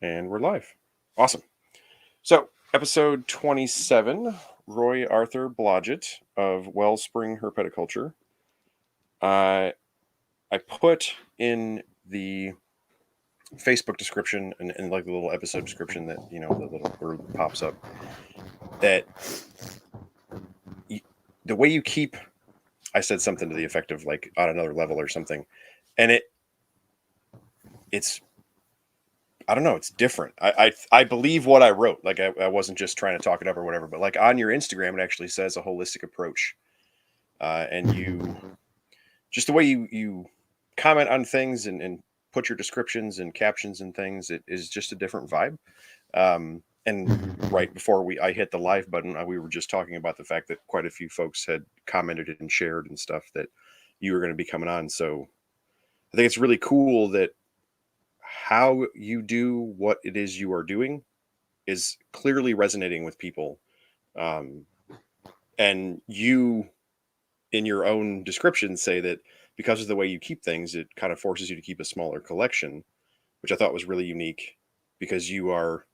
And we're live. Awesome. So, episode 27, Roy Arthur Blodgett of Wellspring Herpetoculture. I put in the Facebook description and like the little episode description that, the little bird pops up, that the way you keep, I said something to the effect of like on another level or something. And it's I don't know. It's different. I believe what I wrote. Like I wasn't just trying to talk it up or whatever. But like on your Instagram, it actually says a holistic approach, and you just the way you comment on things and put your descriptions and captions and things. It is just a different vibe. And right before I hit the live button, we were just talking about the fact that quite a few folks had commented and shared and stuff that you were going to be coming on. So I think it's really cool that how you do what it is you are doing is clearly resonating with people. And you, in your own description, say that because of the way you keep things, it kind of forces you to keep a smaller collection, which I thought was really unique because you are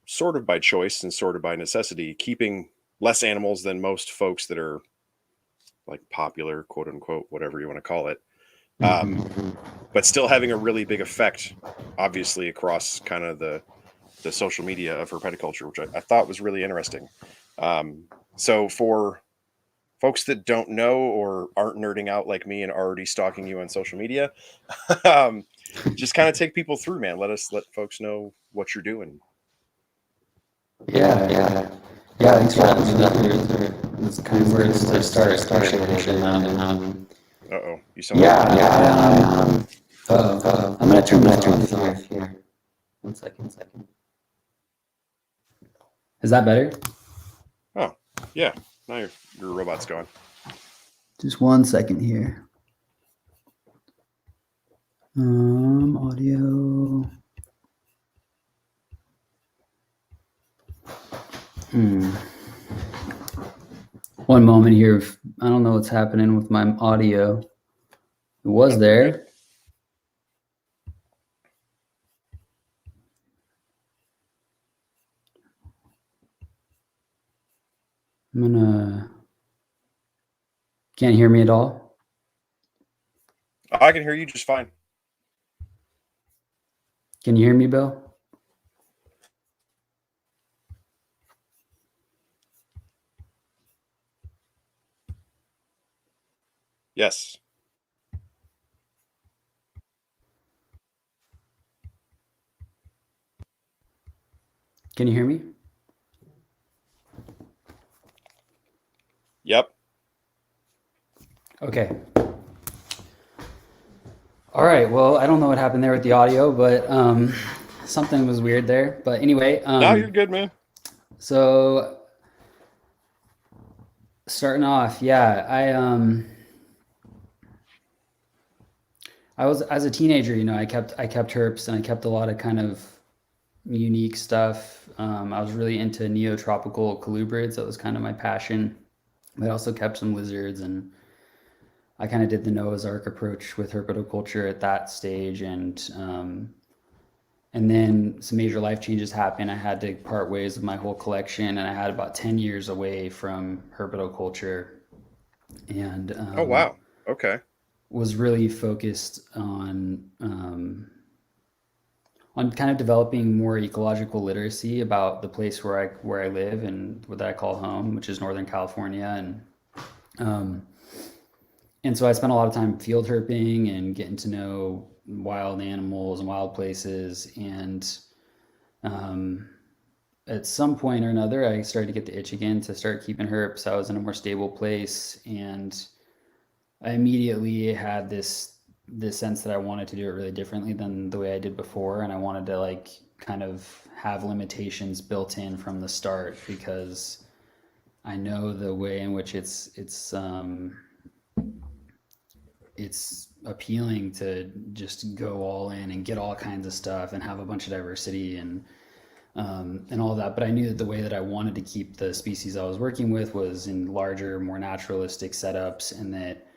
sort of by choice and sort of by necessity keeping less animals than most folks that are like popular, quote unquote, whatever you want to call it. But still having a really big effect, obviously, across kind of the social media of herpetoculture, which I thought was really interesting. So for folks that don't know or aren't nerding out like me and already stalking you on social media, just kind of take people through, man. Let folks know what you're doing. Yeah. Thanks for having me. That's kind of where to start. You sound I'm gonna turn this off here. One second. Is that better? Oh, yeah. Now your robot's gone. Just 1 second here. Audio. One moment here. I don't know what's happening with my audio. It was there. Good. Can't hear me at all? I can hear you just fine. Can you hear me, Bill? Yes. Can you hear me? Yep. Okay. All right. Well, I don't know what happened there with the audio, but something was weird there. But anyway. No, you're good, man. So starting off, yeah, I was, as a teenager, I kept herps, and I kept a lot of kind of unique stuff. I was really into neotropical colubrids. That was kind of my passion. But I also kept some lizards, and I kind of did the Noah's Ark approach with herpetoculture at that stage. And then some major life changes happened. I had to part ways with my whole collection, and I had about 10 years away from herpetoculture. And oh, wow. Okay. Was really focused on kind of developing more ecological literacy about the place where I live and what I call home, which is Northern California. And so I spent a lot of time field herping and getting to know wild animals and wild places. And at some point or another, I started to get the itch again to start keeping herps. I was in a more stable place, and I immediately had this sense that I wanted to do it really differently than the way I did before. And I wanted to like kind of have limitations built in from the start, because I know the way in which it's appealing to just go all in and get all kinds of stuff and have a bunch of diversity and all that. But I knew that the way that I wanted to keep the species I was working with was in larger, more naturalistic setups, and that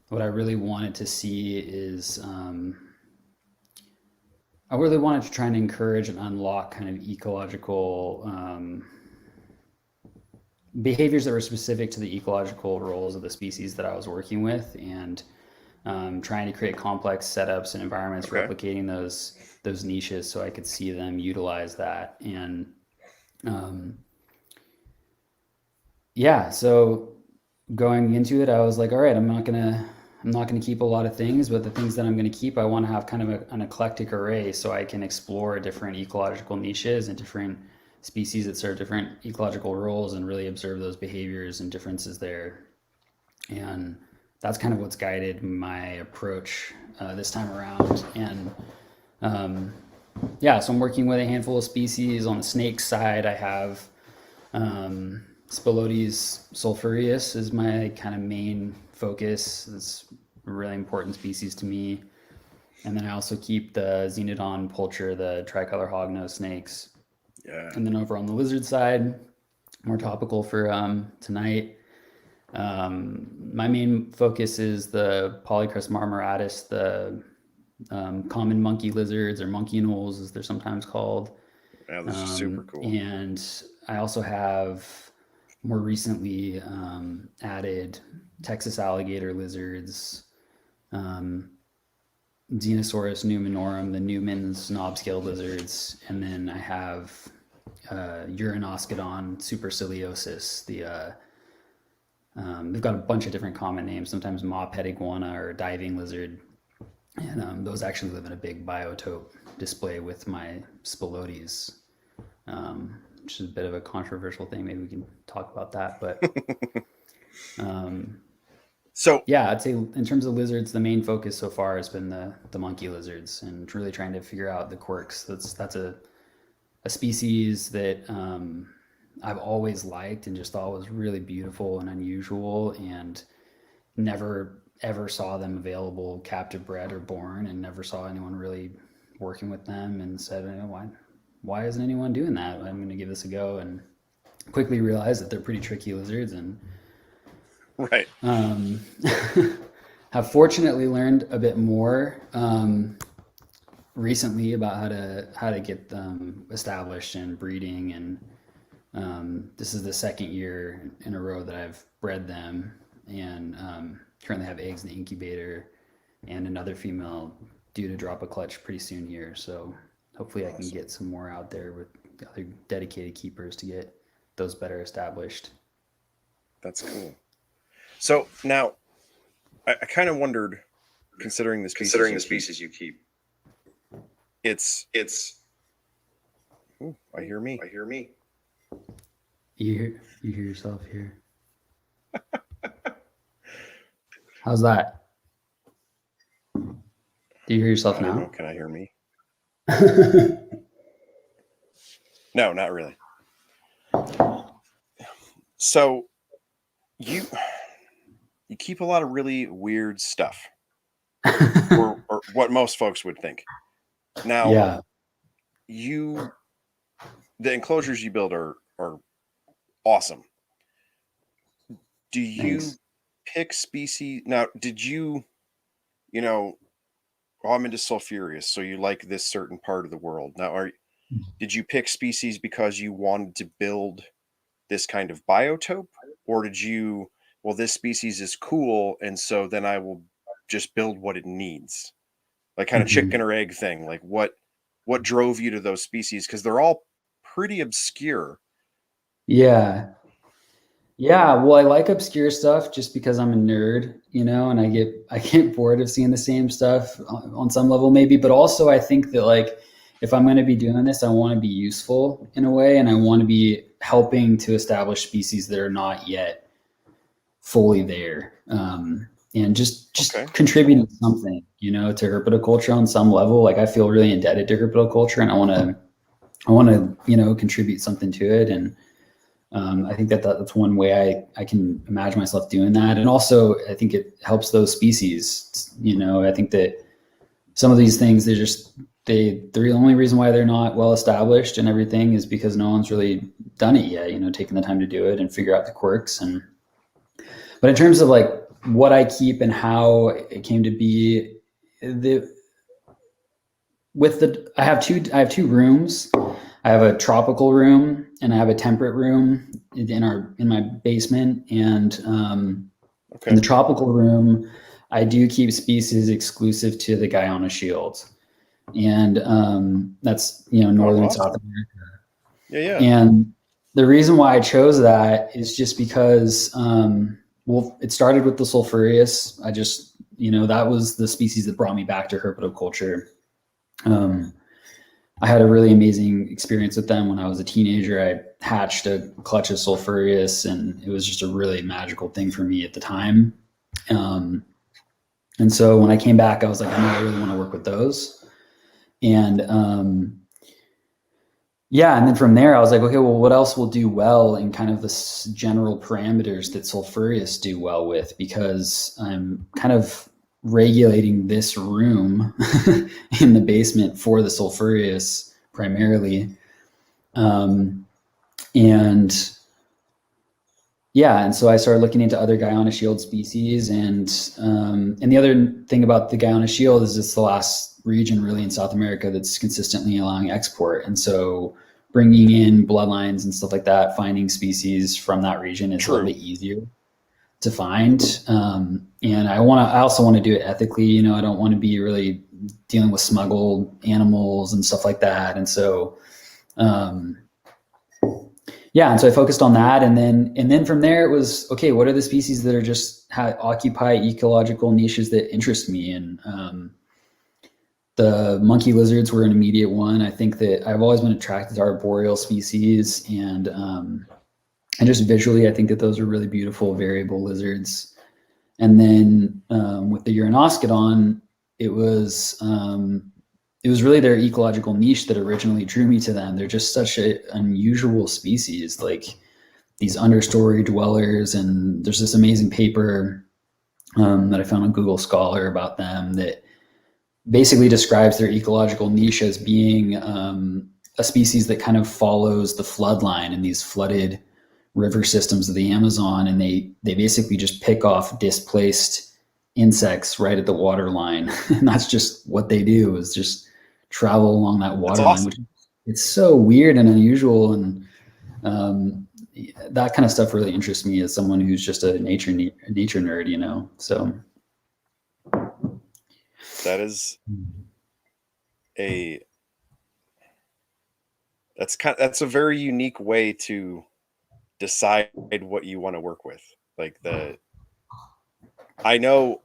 what I really wanted to see is I really wanted to try and encourage and unlock kind of ecological behaviors that were specific to the ecological roles of the species that I was working with, and trying to create complex setups and environments Okay. replicating those niches so I could see them utilize that. And yeah, so going into it, I was like, all right, I'm not gonna keep a lot of things, but the things that I'm gonna keep, I want to have kind of an eclectic array so I can explore different ecological niches and different species that serve different ecological roles and really observe those behaviors and differences there. And that's kind of what's guided my approach this time around. And yeah, so I'm working with a handful of species. On the snake side, I have Spilotes sulphureus is my kind of main focus. It's a really important species to me. And then I also keep the Xenodon pulcher, the tricolor hognose snakes. Yeah. And then over on the lizard side, more topical for tonight, my main focus is the Polychrus marmoratus, the common monkey lizards, or monkey anoles as they're sometimes called. Yeah, this is super cool. And I also have more recently added Texas alligator lizards, Xenosaurus numanorum, the Newman's knob-scaled lizards, and then I have Uranoscodon superciliosus. They've got a bunch of different common names, sometimes moped iguana or diving lizard, and those actually live in a big biotope display with my Spilotes, which is a bit of a controversial thing. Maybe we can talk about that, but so yeah, I'd say in terms of lizards, the main focus so far has been the monkey lizards and really trying to figure out the quirks. That's a species that I've always liked and just thought was really beautiful and unusual, and never ever saw them available captive bred or born, and never saw anyone really working with them, and said, why isn't anyone doing that? I'm going to give this a go, and quickly realized that they're pretty tricky lizards, and right. have fortunately learned a bit more recently about how to get them established and breeding, and this is the second year in a row that I've bred them, and currently have eggs in the incubator, and another female due to drop a clutch pretty soon here. So hopefully I can get some more out there with other dedicated keepers to get those better established. That's cool. So now I kind of wondered, considering the species you keep, it's ooh, I hear me. You hear yourself here. How's that? Do you hear yourself now? Know. Can I hear me? No, not really. So you keep a lot of really weird stuff, or what most folks would think. Now, yeah, the enclosures you build are awesome. Do you Thanks. pick species? Now, did you know, I'm into sulphureus, so you like this certain part of the world. Now, did you pick species because you wanted to build this kind of biotope, or did you, well, this species is cool, and so then I will just build what it needs, like kind of chicken or egg thing? Like what drove you to those species? Because they're all pretty obscure. Yeah. Well, I like obscure stuff just because I'm a nerd, and I get bored of seeing the same stuff on some level maybe, but also I think that, like, if I'm going to be doing this, I want to be useful in a way, and I want to be helping to establish species that are not yet fully there. And just contributing something, to herpetoculture on some level. Like, I feel really indebted to herpetoculture, and I want to, contribute something to it. And I think that's one way I can imagine myself doing that. And also, I think it helps those species. I think that some of these things, the only reason why they're not well established and everything is because no one's really done it yet, taking the time to do it and figure out the quirks. But in terms of like what I keep and how it came to be, I have two rooms. I have a tropical room and I have a temperate room in my basement. And in Okay. the tropical room, I do keep species exclusive to the Guyana shield, and that's Oh, northern South awesome. America. Yeah, yeah. And the reason why I chose that is just because, well, it started with the sulphureus. I just, that was the species that brought me back to herpetoculture. Um, I had a really amazing experience with them when I was a teenager. I hatched a clutch of sulphureus, and it was just a really magical thing for me at the time. Um, and so when I came back, I was like, I know I really want to work with those. And yeah, and then from there, I was like, okay, well, what else will do well in kind of the general parameters that sulphureus do well with? Because I'm kind of regulating this room in the basement for the sulphureus primarily. Um, and yeah, and so I started looking into other Guyana shield species, and the other thing about the Guyana shield is it's the last region really in South America that's consistently allowing export, and so bringing in bloodlines and stuff like that, finding species from that region is a little True. bit easier to find. And I also want to do it ethically. I don't want to be really dealing with smuggled animals and stuff like that, and so. Um, yeah, and so I focused on that, and then from there it was okay. What are the species that are just occupy ecological niches that interest me? And the monkey lizards were an immediate one. I think that I've always been attracted to arboreal species, and just visually, I think that those are really beautiful variable lizards. And then with the Uranoscodon, it was it was really their ecological niche that originally drew me to them. They're just such an unusual species, like these understory dwellers. And there's this amazing paper that I found on Google Scholar about them that basically describes their ecological niche as being a species that kind of follows the flood line in these flooded river systems of the Amazon, and they basically just pick off displaced insects right at the water line, and that's just what they do, is just travel along that That's water line, which awesome. it's so weird and unusual. And um, that kind of stuff really interests me as someone who's just a nature nerd. So That is a that's a very unique way to decide what you want to work with. Like I know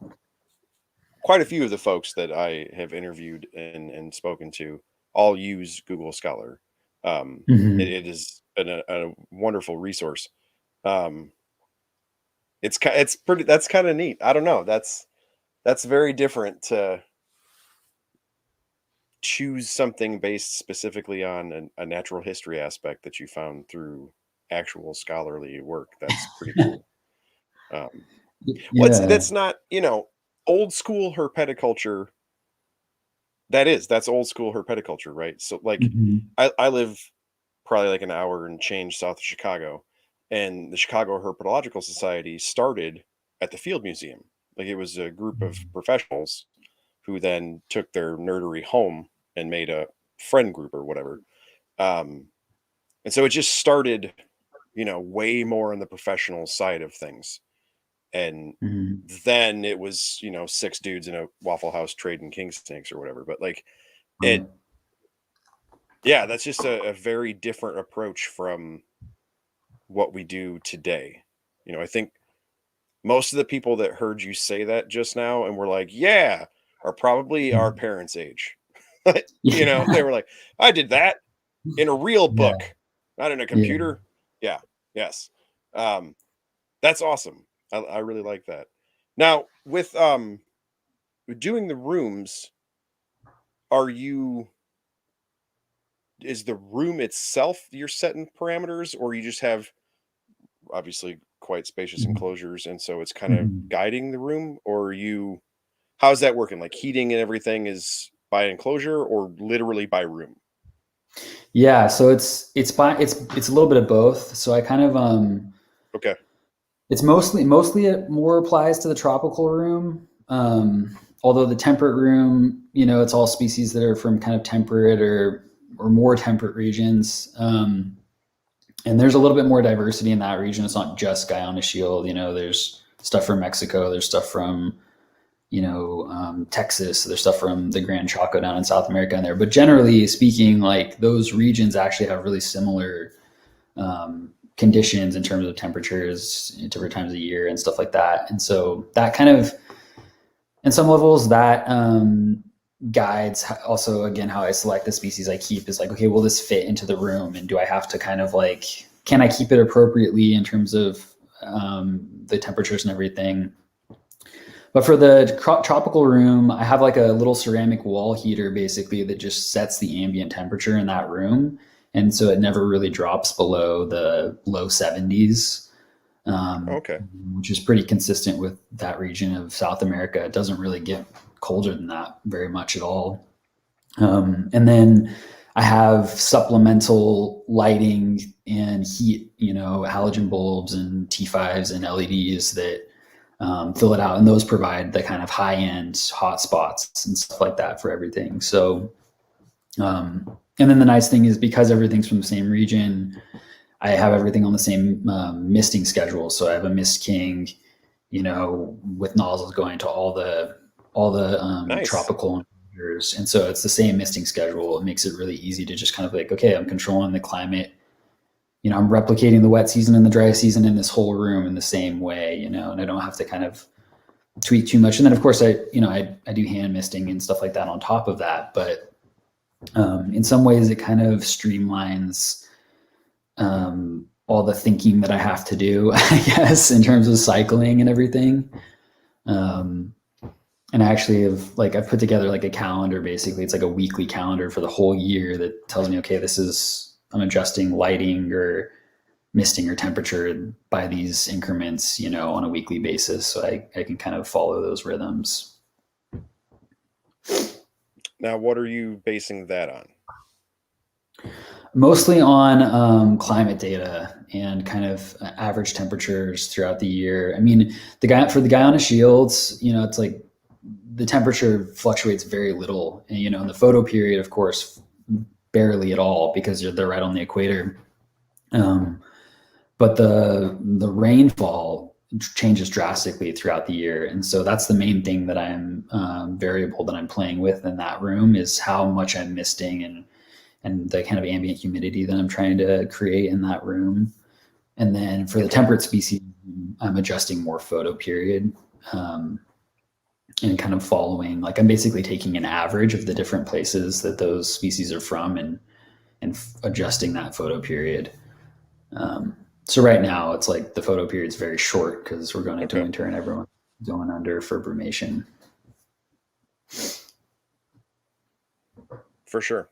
quite a few of the folks that I have interviewed and spoken to all use Google Scholar. mhm. It is a wonderful resource. Um, it's pretty. That's kind of neat. I don't know. That's very different to choose something based specifically on a natural history aspect that you found through actual scholarly work. That's pretty cool. Um, what's Yeah. that's not old school herpetoculture. That's old school herpetoculture, right? So like, Mhm. I live probably like an hour and change south of Chicago, and the Chicago Herpetological Society started at the Field Museum. Like it was a group of professionals who then took their nerdery home and made a friend group or whatever. Um, and so it just started, way more on the professional side of things. And Mhm. then it was, six dudes in a Waffle House trading king snakes or whatever. But like Mhm. it, yeah, that's just a very different approach from what we do today. I think most of the people that heard you say that just now and were like, yeah, are probably our Mhm. parents' age. Yeah. They were like, I did that in a real Yeah. book, not in a Yeah. computer. Yeah. Yes. Um, that's awesome. I really like that. Now, with doing the rooms, are you is the room itself you're setting parameters, or you just have obviously quite spacious Mhm. enclosures and so it's kind of Mhm. guiding the room, or you how's that working? Like heating and everything is by enclosure or literally by room? Yeah, so it's a little bit of both. So I kind of Okay. it's mostly it more applies to the tropical room. although the temperate room, it's all species that are from kind of temperate or more temperate regions. And there's a little bit more diversity in that region. It's not just Guyana shield. There's stuff from Mexico. There's stuff from, Texas. There's stuff from the Grand Chaco down in South America in there. But generally speaking, like those regions actually have really similar conditions in terms of temperatures, different times of the year and stuff like that. And so that kind of, in some levels, that guides also, again, how I select the species I keep is like, okay, will this fit into the room? And do I have to kind of like, can I keep it appropriately in terms of the temperatures and everything? But for the tropical room, I have like a little ceramic wall heater basically that just sets the ambient temperature in that room. And so it never really drops below the low 70s, Okay. which is pretty consistent with that region of South America. It doesn't really get colder than that very much at all. And then I have supplemental lighting and heat, halogen bulbs and T5s and LEDs that fill it out. And those provide the kind of high-end hot spots and stuff like that for everything. So, and then the nice thing is because everything's from the same region, I have everything on the same misting schedule. So I have a Mist King, with nozzles going to all the Nice. tropical enclosures. And so it's the same misting schedule. It makes it really easy to just kind of like, okay, I'm controlling the climate. I'm replicating the wet season and the dry season in this whole room in the same way, and I don't have to kind of tweak too much. And then of course I do hand misting and stuff like that on top of that. But in some ways it kind of streamlines all the thinking that I have to do, I guess, in terms of cycling and everything. And I actually I've put together like a calendar, basically. It's like a weekly calendar for the whole year that tells me, okay, I'm adjusting lighting or misting or temperature by these increments, on a weekly basis. So I can kind of follow those rhythms. Now, what are you basing that on? Mostly on climate data and kind of average temperatures throughout the year. I mean, for the Guyana shields, it's like the temperature fluctuates very little. And, in the photo period, of course, barely at all because they're right on the equator. But the rainfall changes drastically throughout the year. And so that's the main thing that I'm variable that I'm playing with in that room is how much I'm misting and the kind of ambient humidity that I'm trying to create in that room. And then for the temperate species, I'm adjusting more photo period and kind of following, like I'm basically taking an average of the different places that those species are from and adjusting that photo period. So right now it's like the photo period is very short because we're going into winter and everyone's going under for brumation. For sure.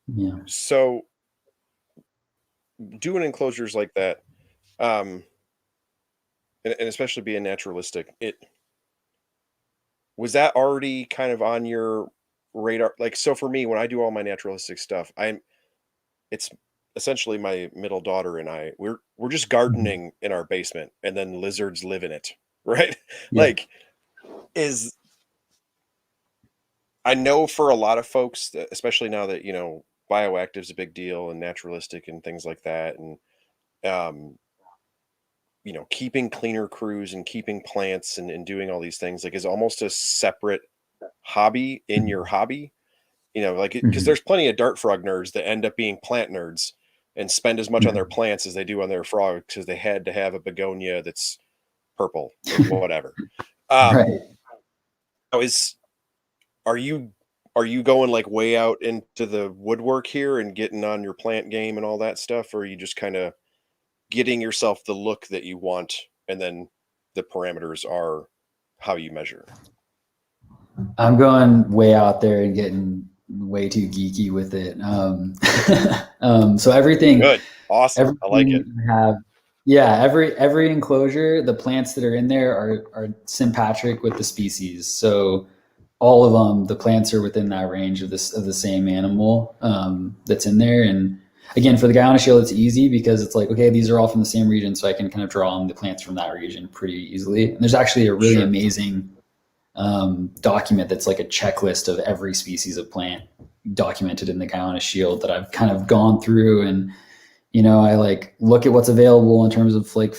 Yeah. So doing enclosures like that, and especially being naturalistic, was that already kind of on your radar? Like, so for me, when I do all my naturalistic stuff, it's essentially my middle daughter and we're just gardening in our basement, and then lizards live in it, right? Yeah. Like, I know for a lot of folks, especially now that bioactive is a big deal and naturalistic and things like that, and keeping cleaner crews and keeping plants and doing all these things like is almost a separate hobby in your hobby, because there's plenty of dart frog nerds that end up being plant nerds and spend as much on their plants as they do on their frogs because they had to have a begonia that's purple or whatever. Right. Are you going like way out into the woodwork here and getting on your plant game and all that stuff, or are you just kind of getting yourself the look that you want, and then the parameters are how you measure? I'm going way out there and getting way too geeky with it. So everything, Good. Awesome. I like it. Every enclosure, the plants that are in there are sympatric with the species. So all of them, the plants are within that range of the same animal that's in there. And again, for the Guyana shield, it's easy because it's like, okay, these are all from the same region, so I can kind of draw on the plants from that region pretty easily. And there's actually a really amazing document that's like a checklist of every species of plant documented in the Guyana Shield that I've kind of gone through. And, I like look at what's available in terms of like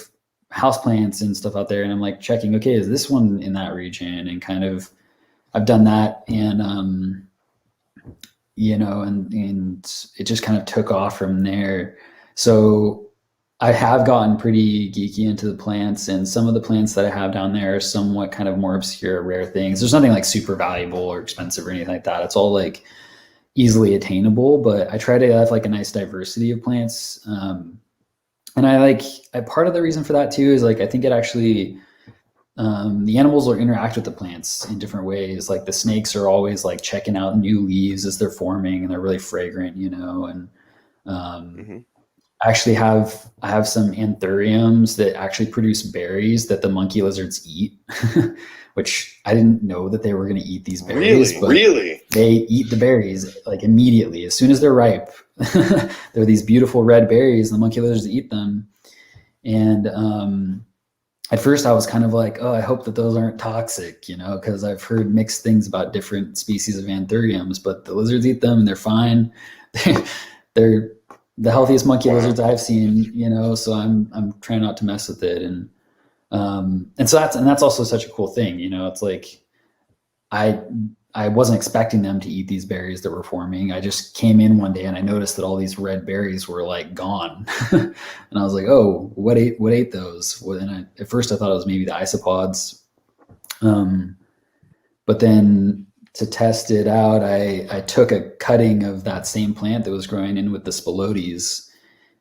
houseplants and stuff out there. And I'm like checking, okay, is this one in that region? And kind of, I've done that. And, and it just kind of took off from there. So I have gotten pretty geeky into the plants, and some of the plants that I have down there are somewhat kind of more obscure, rare things. There's nothing like super valuable or expensive or anything like that. It's all like easily attainable, but I try to have like a nice diversity of plants. And part of the reason for that too is like, I think it actually, the animals will interact with the plants in different ways. Like the snakes are always like checking out new leaves as they're forming, and they're really fragrant, and I have some anthuriums that actually produce berries that the monkey lizards eat, which I didn't know that they were going to eat these berries. Really? They eat the berries like immediately. As soon as they're ripe, they're these beautiful red berries, and the monkey lizards eat them. And at first I was kind of like, oh, I hope that those aren't toxic, because I've heard mixed things about different species of anthuriums, but the lizards eat them and they're fine. They're the healthiest monkey lizards I've seen, so I'm trying not to mess with it. And so that's also such a cool thing. It's like, I wasn't expecting them to eat these berries that were forming. I just came in one day and I noticed that all these red berries were like gone. And I was like, oh, what ate those? And at first I thought it was maybe the isopods. But then to test it out, I took a cutting of that same plant that was growing in with the spilotes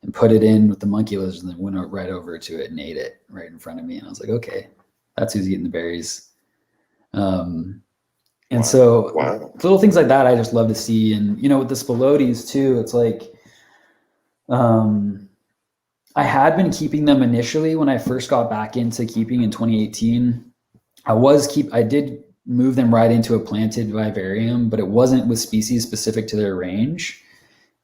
and put it in with the monkey lizards, and then went right over to it and ate it right in front of me. And I was like, okay, that's who's eating the berries. So little things like that, I just love to see. And, with the spilotes too, it's like, I had been keeping them initially when I first got back into keeping in 2018. I did move them right into a planted vivarium, but it wasn't with species specific to their range.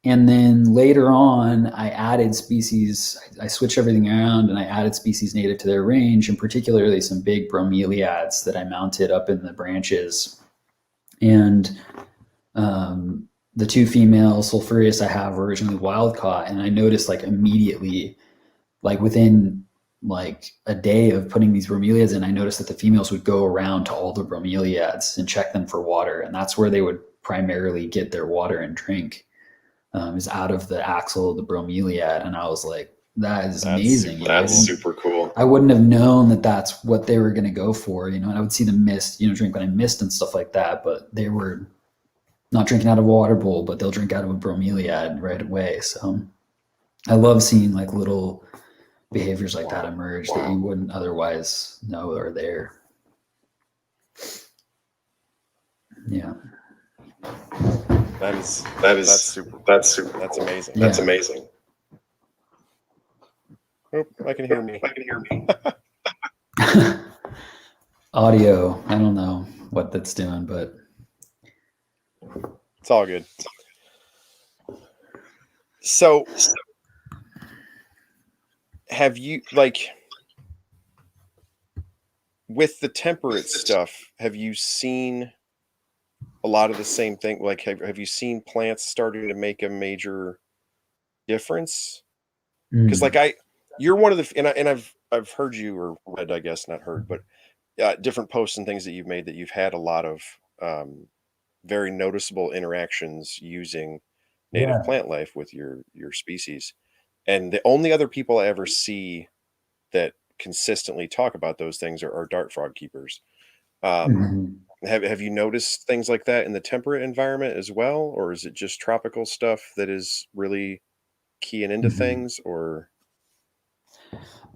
And then later on, I added species. I switched everything around and I added species native to their range, and particularly some big bromeliads that I mounted up in the branches. And the two female sulfurious I have were originally wild caught, and I noticed like immediately, like within like a day of putting these bromeliads in, I noticed that the females would go around to all the bromeliads and check them for water, and that's where they would primarily get their water and drink, is out of the axil of the bromeliad. And I was like, that's amazing. That's super cool. I wouldn't have known that that's what they were going to go for, and I would see them mist, drink when I mist and stuff like that, but they were not drinking out of a water bowl, but they'll drink out of a bromeliad right away. So I love seeing like little behaviors like that emerge that you wouldn't otherwise know are there. Yeah. That's super. That's amazing. Yeah. That's amazing. Oh, I can hear me. Audio. I don't know what that's doing, but it's all good. So have you, like, with the temperate stuff, have you seen a lot of the same thing? Like, have you seen plants starting to make a major difference? Because you're one of the, and I've heard you, or read, I guess, not heard, but different posts and things that you've made, that you've had a lot of very noticeable interactions using native plant life with your species. And the only other people I ever see that consistently talk about those things are dart frog keepers. Have you noticed things like that in the temperate environment as well, or is it just tropical stuff that is really keying into things? Or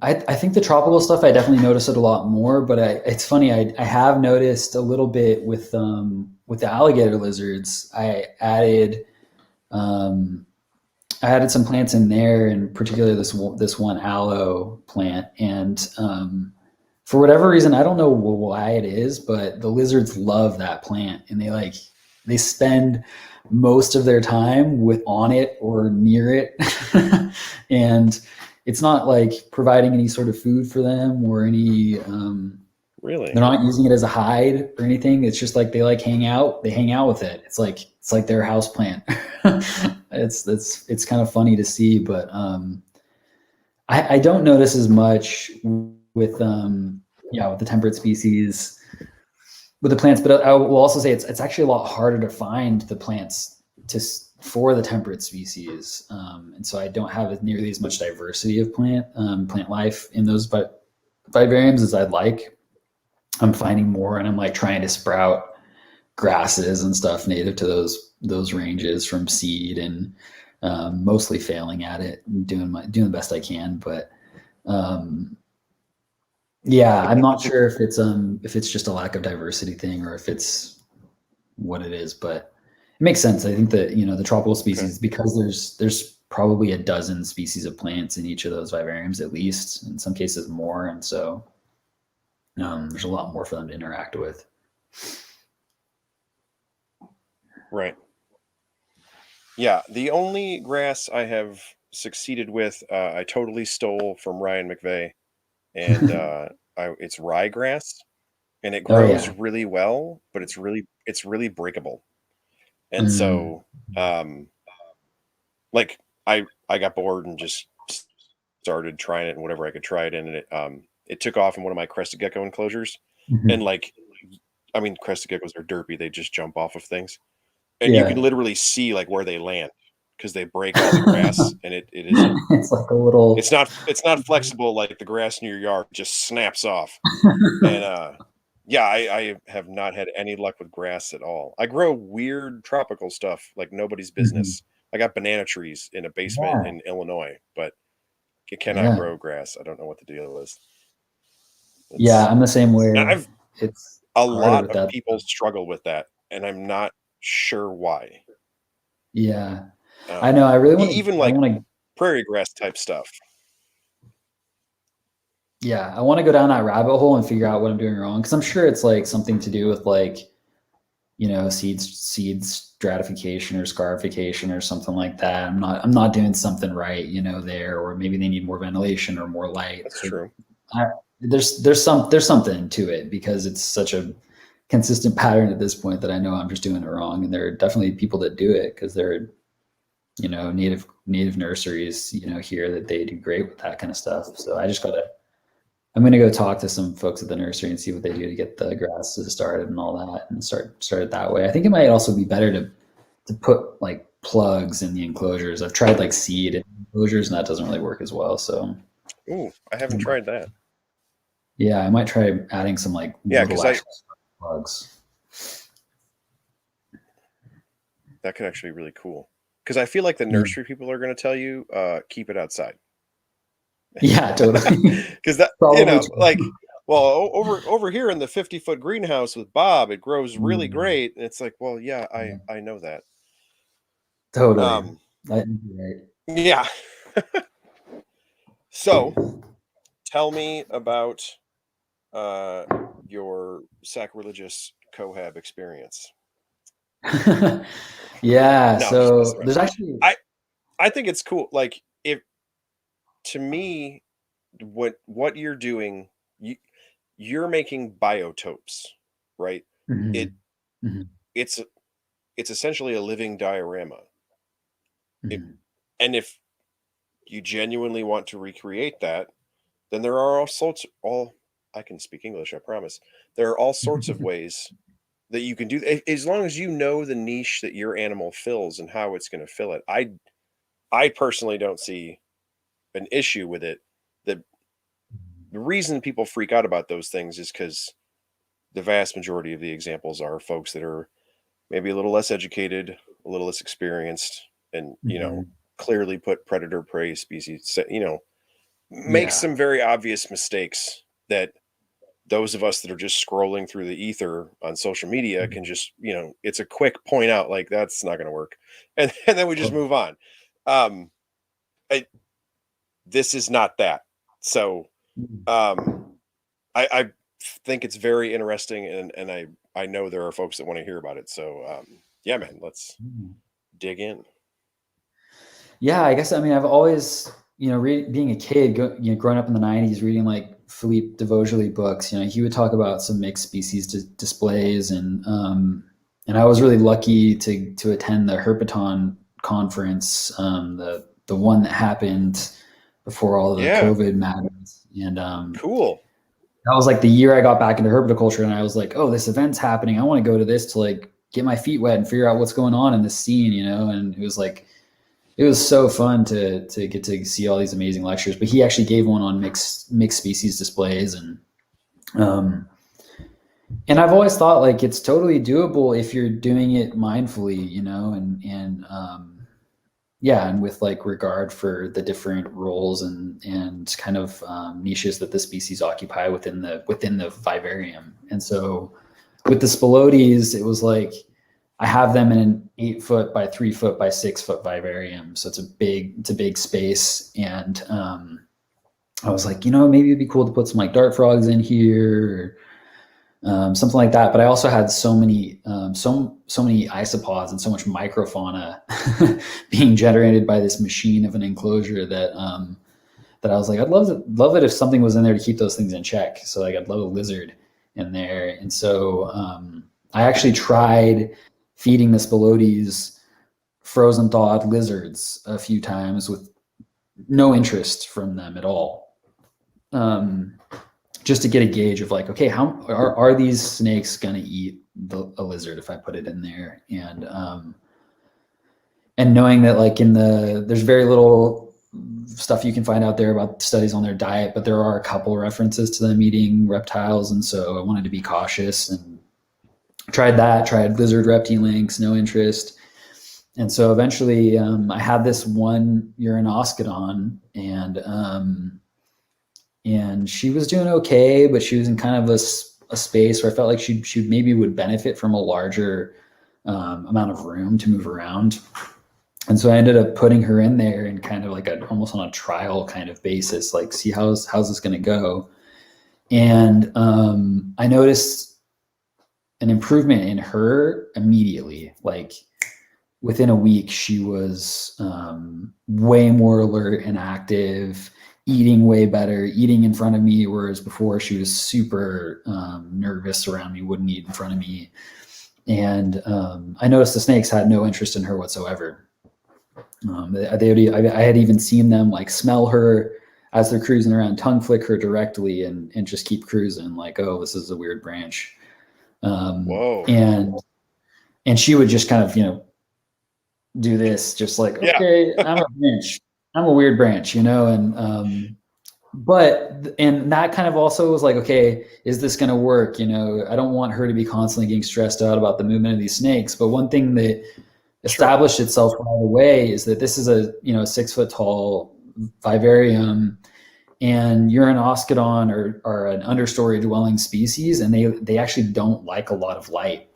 I think the tropical stuff, I definitely notice it a lot more, but it's funny. I have noticed a little bit with the alligator lizards. I added some plants in there, and particularly this one aloe plant. And for whatever reason, I don't know why it is, but the lizards love that plant, and they spend most of their time on it or near it. And it's not like providing any sort of food for them or any Really? They're not using it as a hide or anything. It's just like they like hang out. They hang out with it. It's like their house plant. It's kind of funny to see, but I don't notice as much with with the temperate species with the plants. But I will also say it's actually a lot harder to find the plants for the temperate species, and so I don't have nearly as much diversity of plant life in those vivariums as I'd like. I'm finding more, and I'm like trying to sprout grasses and stuff native to those ranges from seed, and mostly failing at it, doing the best I can. But yeah, I'm not sure if it's just a lack of diversity thing or if it's what it is, but it makes sense. I think that the tropical species, because there's probably a dozen species of plants in each of those vivariums, at least in some cases more, and so there's a lot more for them to interact with. Right. Yeah, the only grass I have succeeded with, I totally stole from Ryan McVeigh, and it's ryegrass, and it Oh grows yeah. really well, but it's really breakable. And Mm. so, like I got bored and just started trying it and whatever I could try it in, and it took off in one of my crested gecko enclosures, and Mhm. like, I mean, crested geckos are derpy; they just jump off of things, and you can Yeah. literally see like where they land because they break all the grass, and it isn't. It's like a little. It's not flexible like the grass in your yard just snaps off. And yeah, I have not had any luck with grass at all. I grow weird tropical stuff like nobody's Mhm. business. I got banana trees in a basement Yeah. in Illinois, but it cannot Yeah. grow grass. I don't know what the deal is. Yeah. It's I'm the same way. I've It's a harder lot with of that. people struggle with that, and I'm not sure why. Yeah. I Um, know. I really want to. even I like want to. prairie grass type stuff. Yeah, I want to go down that rabbit hole and figure out what I'm doing wrong, because I'm sure it's like something to do with like seed stratification or scarification or something like that. I'm not doing something right, there, or maybe they need more ventilation or more light. That's Or true. I, there's something to it, because it's such a consistent pattern at this point that I know I'm just doing it wrong. And there are definitely people that do it because they're native nurseries here, that they do great with that kind of stuff. So I'm gonna go talk to some folks at the nursery and see what they do to get the grasses started and all that, and start it that way. I think it might also be better to put like plugs in the enclosures. I've tried like seed in enclosures, and that doesn't really work as well. So Ooh, I haven't tried that. yeah, I might try adding some like Yeah, little because I actual plugs. that could actually be really cool. Because I feel like the Yeah, nursery people are going to tell you, keep it outside. yeah, totally. Because that, Probably true. like, well, over here in the 50-foot greenhouse with Bob, it grows really Mm, great. And it's like, well, yeah, I yeah, I know that. totally. Um, I think you're right. yeah. So tell me about uh your sacrilegious cohab experience. Yeah, No, I'm just messing so around. there's actually. I think it's cool. Like, if to me, what you're doing, you're making biotopes, right? It Mhm, mhm, it's it's essentially a living diorama. It, mhm. and if you genuinely want to recreate that, then there are all I can speak English, I promise. There are all sorts of ways that you can do as long as you know the niche that your animal fills and how it's going to fill it. I personally don't see an issue with it. The reason people freak out about those things is because the vast majority of the examples are folks that are maybe a little less educated, a little less experienced, and Mhm. clearly put predator prey species, make Yeah. some very obvious mistakes that those of us that are just scrolling through the ether on social media can just, it's a quick point out, like, that's not going to work, and then we just Totally. move on. Um, I, this is not that. So, Mhm. um, I think it's very interesting, and I know there are folks that want to hear about it. So, yeah, man, let's Mhm. dig in. Yeah, I guess I mean I've always, being a kid, growing up in the '90s, reading like Philippe de Vosgely books, he would talk about some mixed species displays, and I was really lucky to attend the Herpeton conference, the one that happened before all the Yeah. COVID matters, and Cool. that was like the year I got back into herpetoculture, and I was like, oh, this event's happening. I want to go to this to like get my feet wet and figure out what's going on in this scene, and it was like it was so fun to get to see all these amazing lectures. But he actually gave one on mixed species displays, um, and I've always thought like it's totally doable if you're doing it mindfully, and yeah, and with like regard for the different roles and kind of niches that the species occupy within the vivarium. And so with the spilotes, it was like I have them in an 8 foot by 3 foot by 6 foot vivarium, so it's a big space. And I was like, maybe it'd be cool to put some like dart frogs in here, or something like that. But I also had so many isopods and so much microfauna being generated by this machine of an enclosure that I was like, I'd love it if something was in there to keep those things in check. So like I'd love a lizard in there. And so I actually tried feeding the spilotes frozen thawed lizards a few times with no interest from them at all. Just to get a gauge of like, okay, how are these snakes going to eat a lizard if I put it in there? And knowing that like there's very little stuff you can find out there about studies on their diet, but there are a couple references to them eating reptiles. And so I wanted to be cautious and tried lizard reptile links, no interest. And so eventually I had this one Uranoscodon, and she was doing okay, but she was in kind of a space where I felt like she maybe would benefit from a larger amount of room to move around. And so I ended up putting her in there and kind of like almost on a trial kind of basis, like see how's this going to go. And I noticed an improvement in her immediately. Like within a week, she was way more alert and active, eating way better, eating in front of me, whereas before she was super nervous around me, wouldn't eat in front of me. And I noticed the snakes had no interest in her whatsoever. I had even seen them like smell her as they're cruising around, tongue flick her directly, and just keep cruising like, oh, this is a weird branch. Whoa. And she would just kind of, do this, just like, Yeah. okay, I'm a branch. I'm a weird branch, and that kind of also was like, okay, is this going to work? I don't want her to be constantly getting stressed out about the movement of these snakes. But one thing that established itself right away is that this is a 6 foot tall vivarium, and Uranoscodon are an understory dwelling species, and they actually don't like a lot of light.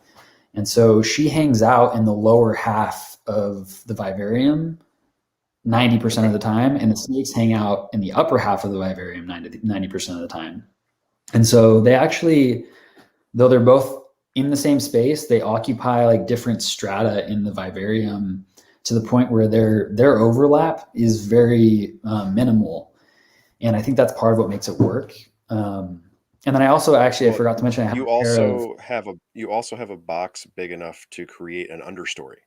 And so she hangs out in the lower half of the vivarium 90% of the time, and the snakes hang out in the upper half of the vivarium 90% of the time. And so they actually, though they're both in the same space, they occupy like different strata in the vivarium to the point where their overlap is very minimal. And I think that's part of what makes it work. And then I also I forgot to mention I have you a pair of also have a box big enough to create an understory.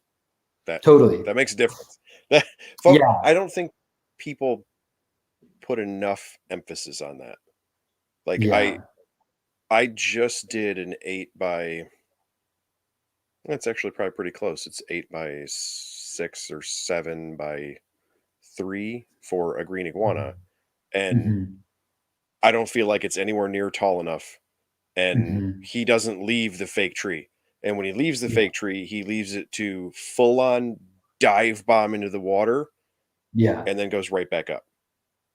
totally. That makes a difference. Folks, Yeah. I don't think people put enough emphasis on that. Like Yeah. I just did an 8 by, that's actually probably pretty close. It's 8 by 6 or 7 by 3 for a green iguana, and Mm-hmm. I don't feel like it's anywhere near tall enough. And Mm-hmm. he doesn't leave the fake tree. And when he leaves the Yeah. fake tree, he leaves it to full on dive bomb into the water Yeah. and then goes right back up.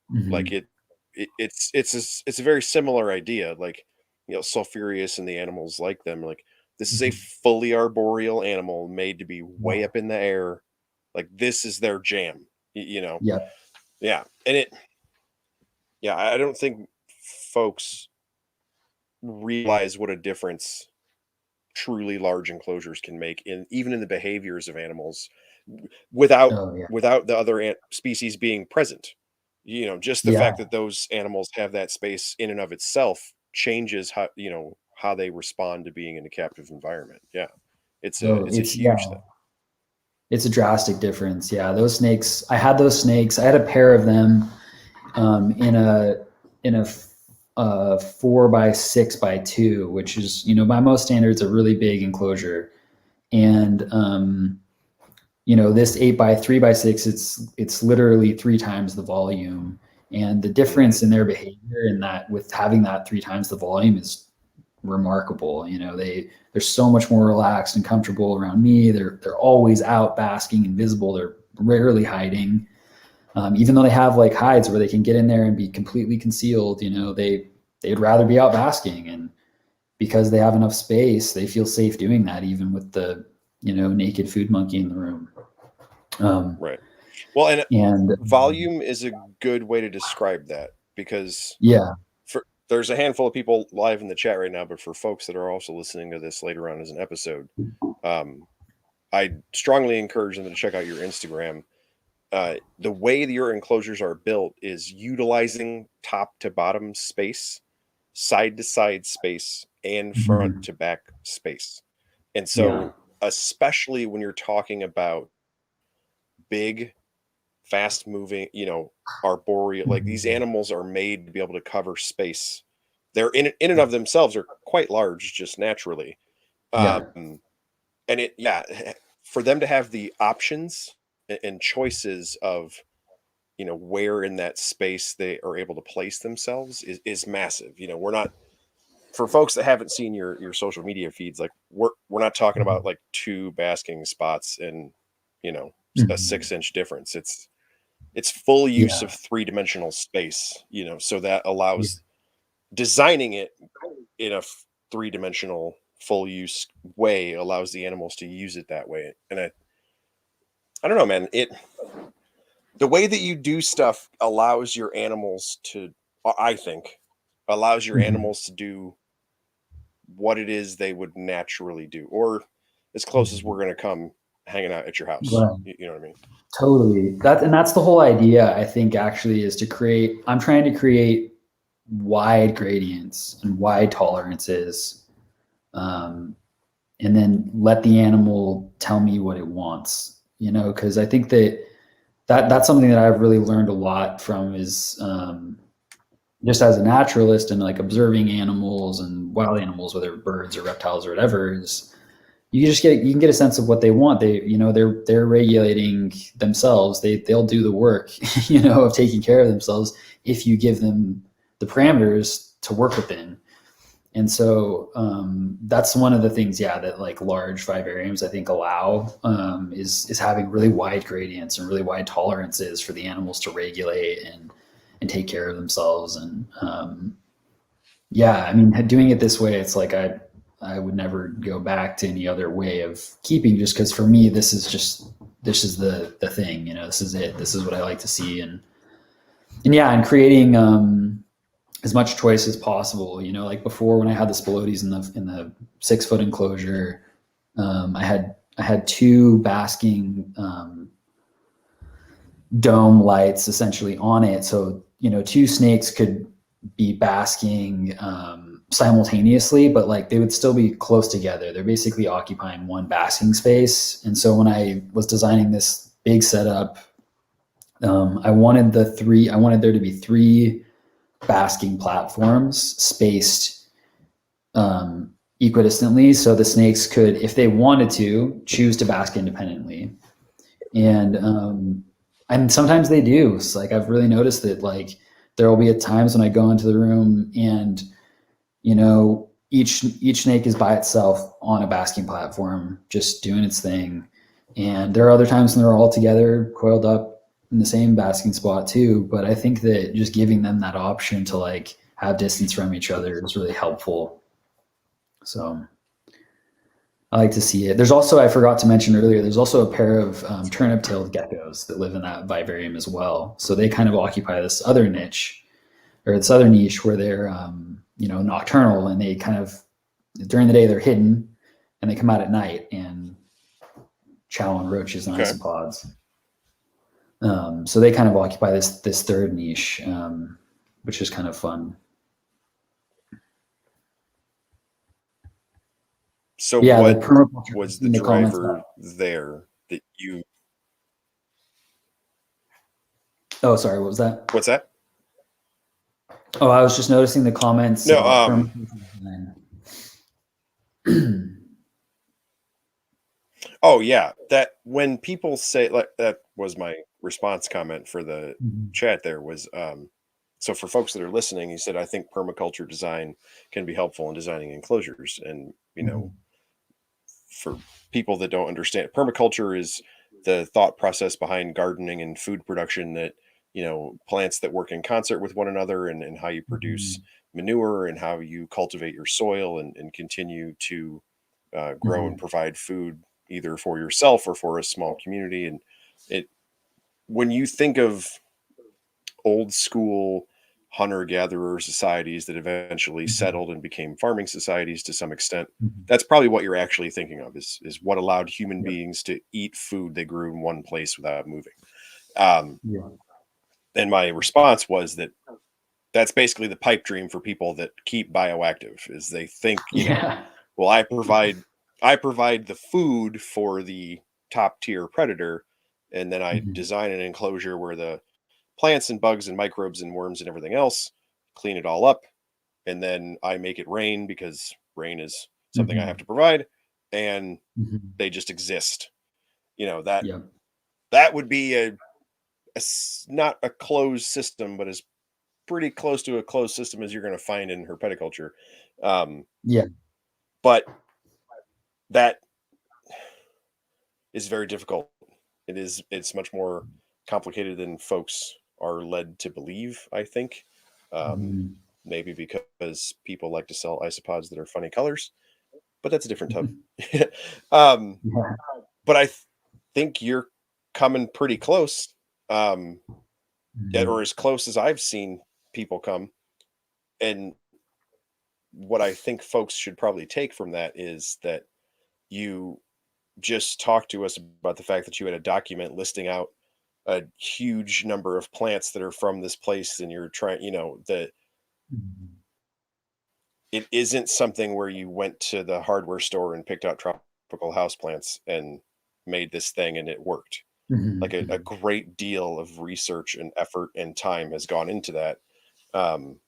Like Mm-hmm. it's a very similar idea. Like, Sulfurious and the animals like them. Like, this is a Mm-hmm. fully arboreal animal made to be way Yeah. up in the air. Like, this is their jam. Yeah. Yeah. And I don't think folks realize what a difference truly large enclosures can make even in the behaviors of animals without Oh yeah. the other species being present. Just the Yeah. fact that those animals have that space in and of itself changes how they respond to being in a captive environment. Yeah. It's a So it's a it's yeah, huge thing. it's a drastic difference. Yeah, those snakes. I had those snakes. I had a pair of them in a 4x6x2, which is by most standards a really big enclosure. And this 8x3x6, it's literally 3 times the volume. And the Hmm. difference in their behavior in that with having that 3 times the volume is remarkable. They're so much more relaxed and comfortable around me. They're always out basking and visible. They're rarely hiding. Even though they have like hides where they can get in there and be completely concealed, they'd rather be out basking. And because they have enough space, they feel safe doing that, even with the naked food monkey in the room. Um, Right. Well, and and volume is a good way to describe that because yeah, there's a handful of people live in the chat right now, but for folks that are also listening to this later on as an episode, um, I strongly encourage them to check out your Instagram. The way that your enclosures are built is utilizing top to bottom space, side to side space, and front mhm, to back space. And yeah, so, especially when you're talking about big, fast moving, arboreal, like these mhm, animals are made to be able to cover space. They're in and of themselves are quite large just naturally. yeah, Um, and for them to have the options and choices of where in that space they are able to place themselves is massive. We're not, for folks that haven't seen your social media feeds, like we're not talking about like two basking spots and a mhm, 6-inch difference. It's full use of yeah, three-dimensional space, so that yeah, allows designing it in a three-dimensional full use way allows the animals to use it that way. And I don't know, man, the way that you do stuff allows your animals to, I think, allows your mhm, animals to do what it is they would naturally do, or as close as we're mhm. going to come hanging out at your house. Right. You know what I mean? Totally. That's the whole idea, I think, actually, is to create. I'm trying to create wide gradients and wide tolerances, um, and then let the animal tell me what it wants. Because I think that's something that I've really learned a lot from is just as a naturalist and like observing animals and wild animals, whether birds or reptiles or whatever, is you can get a sense of what they want. They're regulating themselves. They'll do the work, of taking care of themselves if you give them the parameters to work within. And so that's one of the things, yeah, that like large vivariums I think allow is having really wide gradients and really wide tolerances for the animals to regulate and take care of themselves. And yeah, I mean, doing it this way, it's like I would never go back to any other way of keeping, just because for me this is the thing. This is it. This is what I like to see. And yeah, and creating as much choice as possible. Like before, when I had the spilotes in the 6 foot enclosure, I had two basking dome lights essentially on it, so two snakes could be basking simultaneously, but like they would still be close together. They're basically occupying one basking space. And so when I was designing this big setup, I wanted there to be three basking platforms spaced equidistantly, so the snakes could, if they wanted to, choose to bask independently. And sometimes they do. It's like I've really noticed that like there will be at times when I go into the room and each snake is by itself on a basking platform just doing its thing. And there are other times when they're all together coiled up in the same basking spot too. But I think that just giving them that option to like have distance from each other is really helpful. So I like to see it. There's also, I forgot to mention earlier, there's also a pair of turnip-tailed geckos that live in that vivarium as well. So they kind of occupy this other niche, or this other niche, where they're nocturnal, and they kind of, during the day they're hidden, and they come out at night and chow on roaches and Okay. isopods. So they kind of occupy this third niche, which is kind of fun. So Yeah, what the permaculture was the in the comments. driver there that you? Oh, sorry, what was that? What's that? Oh, I was just noticing the comments No, about permaculture design. Oh yeah, that when people say, like, that was my response comment for the Mhm. chat there was, so for folks that are listening, he said, I think permaculture design can be helpful in designing enclosures. And, Mhm. for people that don't understand, permaculture is the thought process behind gardening and food production, that, plants that work in concert with one another, and how you produce Mhm. manure, and how you cultivate your soil, and continue to grow and Mhm. provide food either for yourself or for a small community. And it when you think of old school hunter gatherer societies that eventually Mhm. settled and became farming societies to some extent, Mhm. that's probably what you're actually thinking of, is what allowed human Yep. beings to eat food they grew in one place without moving. um, Yeah. and my response was that that's basically the pipe dream for people that keep bioactive, is they think, Yeah. well, I provide the food for the top tier predator, and then I Mhm. design an enclosure where the plants and bugs and microbes and worms and everything else clean it all up, and then I make it rain because rain is something I have Mhm. to provide, and Mhm. they just exist. That Yep. that would be not a closed system, but as pretty close to a closed system as you're going to find in herpetoculture. Um, Yeah. but that is very difficult. It's much more complicated than folks are led to believe, I think. Um, Mhm. Maybe because people like to sell isopods that are funny colors, but that's a different tub. Mhm. um, Yeah. but think you're coming pretty close, um, or Mhm. as close as I've seen people come. And what I think folks should probably take from that is that you just talked to us about the fact that you had a document listing out a huge number of plants that are from this place, and you're trying, that Mhm. it isn't something where you went to the hardware store and picked out tropical house plants and made this thing and it worked. Like, Mhm. a Mhm. great deal of research and effort and time has gone into that, um,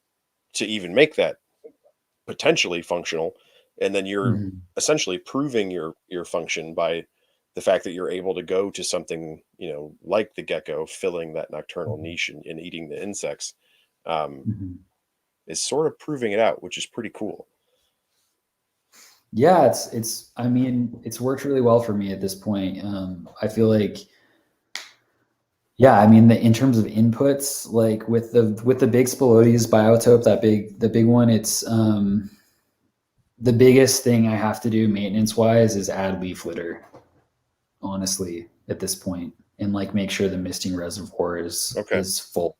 to even make that potentially functional. And then you're Mhm. essentially proving your function by the fact that you're able to go to something, like the gecko filling that nocturnal Mhm. niche, and eating the insects, um, Mhm. is sort of proving it out, which is pretty cool. Yeah, it's I mean, it's worked really well for me at this point. I feel like, yeah, I mean, in terms of inputs, like with the big Spilotes biotope, the big one, it's the biggest thing I have to do maintenance wise is add leaf litter, honestly, at this point, and like make sure the misting reservoir Okay. is full.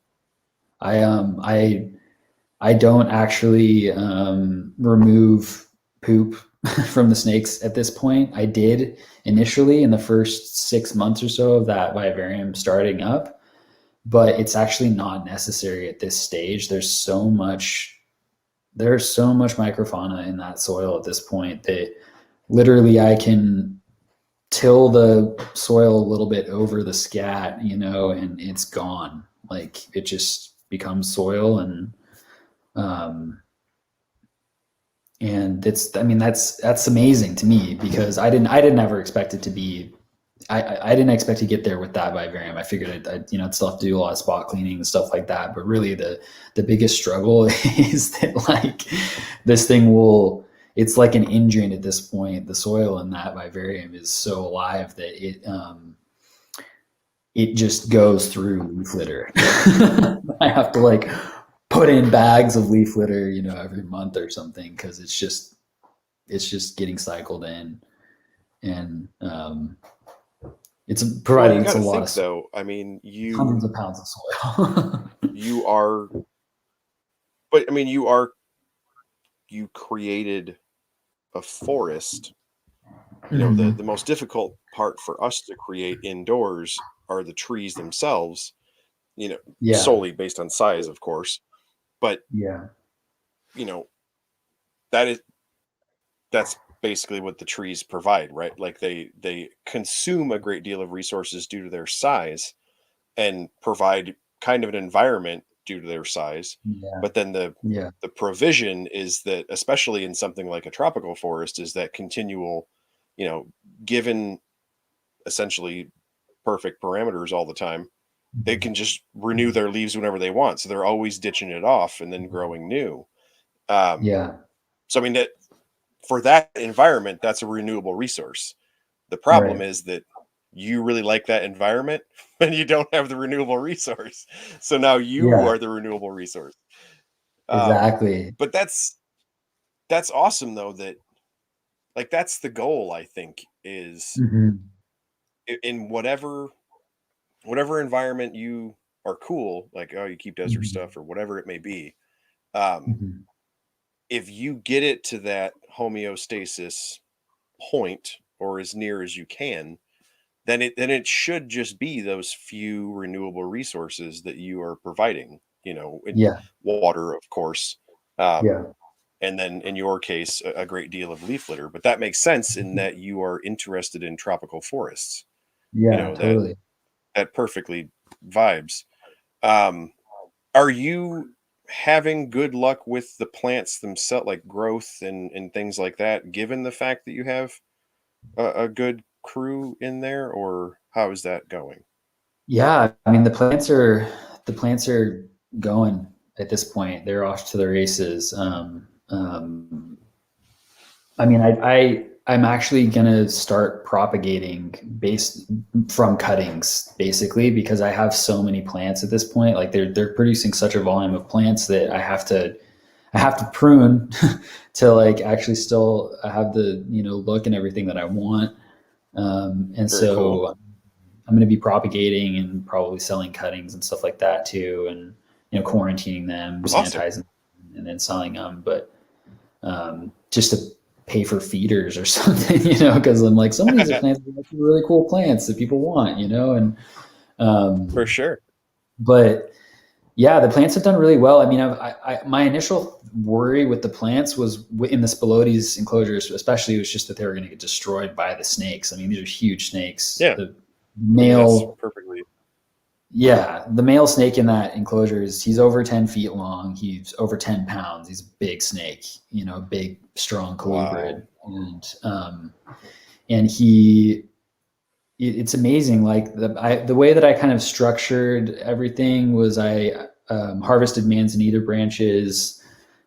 I don't actually remove poop from the snakes at this point. I did initially in the first 6 months or so of that vivarium starting up, but it's actually not necessary at this stage. There's so much microfauna in that soil at this point that literally I can till the soil a little bit over the scat, and it's gone. Like it just becomes soil, um, and I mean, that's amazing to me because I didn't ever expect it to be. I didn't expect to get there with that vivarium. I figured I'd still have to do a lot of spot cleaning and stuff like that. But really, the biggest struggle is that like this thing will. It's like an engine at this point. The soil in that vivarium is so alive that it just goes through leaf litter. I have to like put in bags of leaf litter, every month or something because it's just getting cycled in, and it's Well, you provided got it's a to lot of think though. I mean, hundreds of pounds of soil. you are, but I mean, you created a forest. The Mhm. most difficult part for us to create indoors are the trees themselves, Yeah. solely based on size, of course. But, Yeah. you know, that is that's basically what the trees provide, right? Like they consume a great deal of resources due to their size and provide kind of an environment due to their size. Yeah. But then Yeah. the provision is that, especially in something like a tropical forest, is that continual, you know, given essentially perfect parameters all the time, they Mhm. can just renew their leaves whenever they want. So they're always ditching it off and then growing new. Um, Yeah. so I mean that for that environment, that's a renewable resource. The problem Right. is that you really like that environment and you don't have the renewable resource. So now you Yeah. are the renewable resource. Um, Exactly. but that's awesome though, that like that's the goal, I think, is Hmm. in whatever environment you are cool, like, oh, you keep desert Hmm. stuff or whatever it may be. Um, Hmm. if you get it to that homeostasis point or as near as you can, then it should just be those few renewable resources that you are providing, in Yeah. water, of course. Um, Yeah. and then in your case, a great deal of leaf litter. But that makes sense in Mhm. that you are interested in tropical forests. Yeah. That Totally. that perfectly vibes. Um, are you having good luck with the plants themselves, like growth and things like that, given the fact that you have a good crew in there, or how is that going? Yeah. I mean, the plants are going at this point. They're off to the races. I mean, I'm actually gonna start propagating based from cuttings, basically, because I have so many plants at this point. Like they're producing such a volume of plants that I have to prune to like actually still have the look and everything that I want. And Very cool. so I'm going to be propagating and probably selling cuttings and stuff like that too, and quarantining them, Awesome. sanitizing, them, and then selling them. But just to pay for feeders or something, because I'm like, some of these are plants that are actually really cool plants that people want, and For um, sure. but yeah, the plants have done really well. I mean, my initial worry with the plants was in the Spilotes enclosures, especially, was just that they were going to get destroyed by the snakes. I mean, these are huge snakes. Yeah. The I mean, that's male perfectly Yeah, the male snake in that enclosure he's over 10 feet long. He's over 10 pounds. He's a big snake, big, strong wow. colubrid. And it's amazing. Like the way that I kind of structured everything was I harvested manzanita branches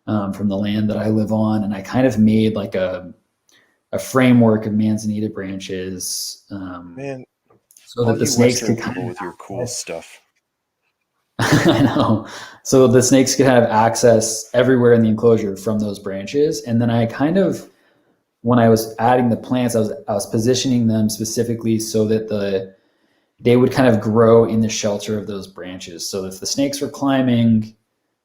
from the land that I live on. And I kind of made like a framework of manzanita branches Man, so all that the you snakes Western could kind people of with your cool access. stuff. I know. So the snakes could have access everywhere in the enclosure from those branches. And then I kind of, when I was adding the plants, I was positioning them specifically so that they would kind of grow in the shelter of those branches. So if the snakes were climbing,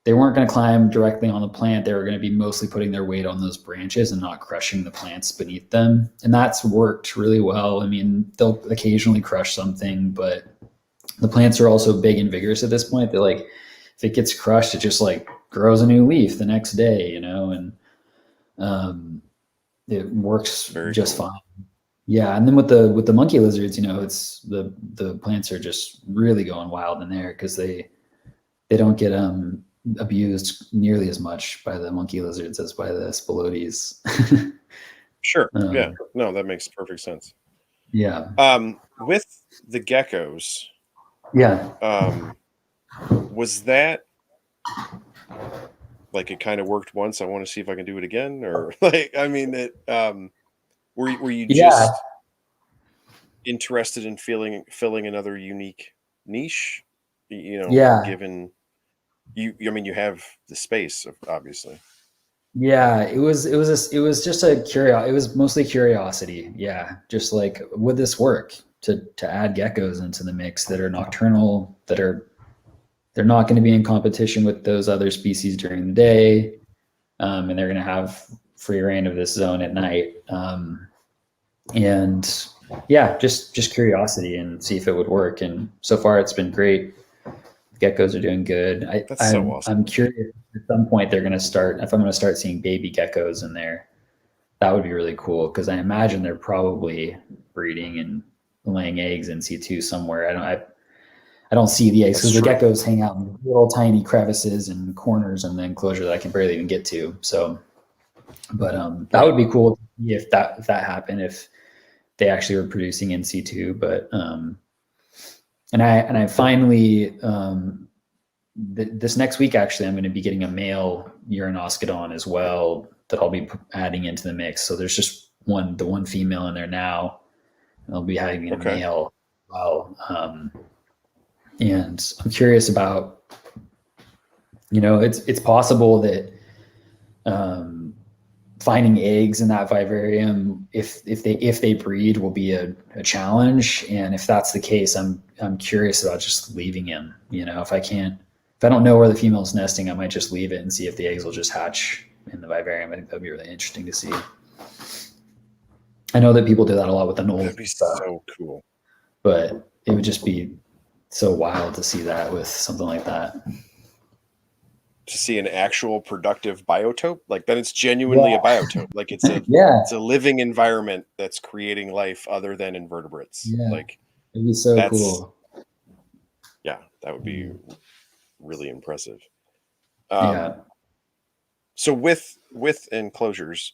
they weren't going to climb directly on the plant. They were going to be mostly putting their weight on those branches and not crushing the plants beneath them. And that's worked really well. I mean, they'll occasionally crush something, but the plants are also big and vigorous at this point. They're like, if it gets crushed, it just like grows a new leaf the next day, and um, it works Very just cool. fine. Yeah, and then with the monkey lizards, it's the plants are just really going wild in there because they don't get abused nearly as much by the monkey lizards as by the spilotes. Sure. Yeah. um, No, that makes perfect sense. yeah, With the geckos, yeah, um, was that like it kind of worked once? I want to see if I can do it again, or like, I mean, were you yeah, just interested in filling another unique niche? yeah. Given I mean, you have the space, obviously. Yeah, it was just a curiosity. It was mostly curiosity. Yeah, just like, would this work to add geckos into the mix that are nocturnal, they're not going to be in competition with those other species during the day, and they're going to have free reign of this zone at night. And yeah, just curiosity and see if it would work. And so far, it's been great. Geckos are doing good. That's so awesome. I'm curious at some point they're going to start. If I'm going to start seeing baby geckos in there, that would be really cool because I imagine they're probably breeding and laying eggs in situ somewhere. I don't see the eggs because the geckos hang out in little tiny crevices and corners in the enclosure that I can barely even get to. So, but that would be cool if that happened, if they actually were producing in situ. But and I finally this next week actually I'm going to be getting a male Uranoscodon as well that I'll be adding into the mix. So there's just the one female in there now, and I'll be having a male as well. And I'm curious about, it's possible that finding eggs in that vivarium, if they breed, will be a challenge. And if that's the case, I'm curious about just leaving him. If I don't know where the female's nesting, I might just leave it and see if the eggs will just hatch in the vivarium. I think that'd be really interesting to see. I know that people do that a lot with Anoles. That'd be so cool. But it would just be so wild to see that with something like that. To see an actual productive biotope, like that, it's genuinely a biotope. Like it's a it's a living environment that's creating life other than invertebrates. Like it'd be so cool. Yeah, that would be really impressive. So with enclosures,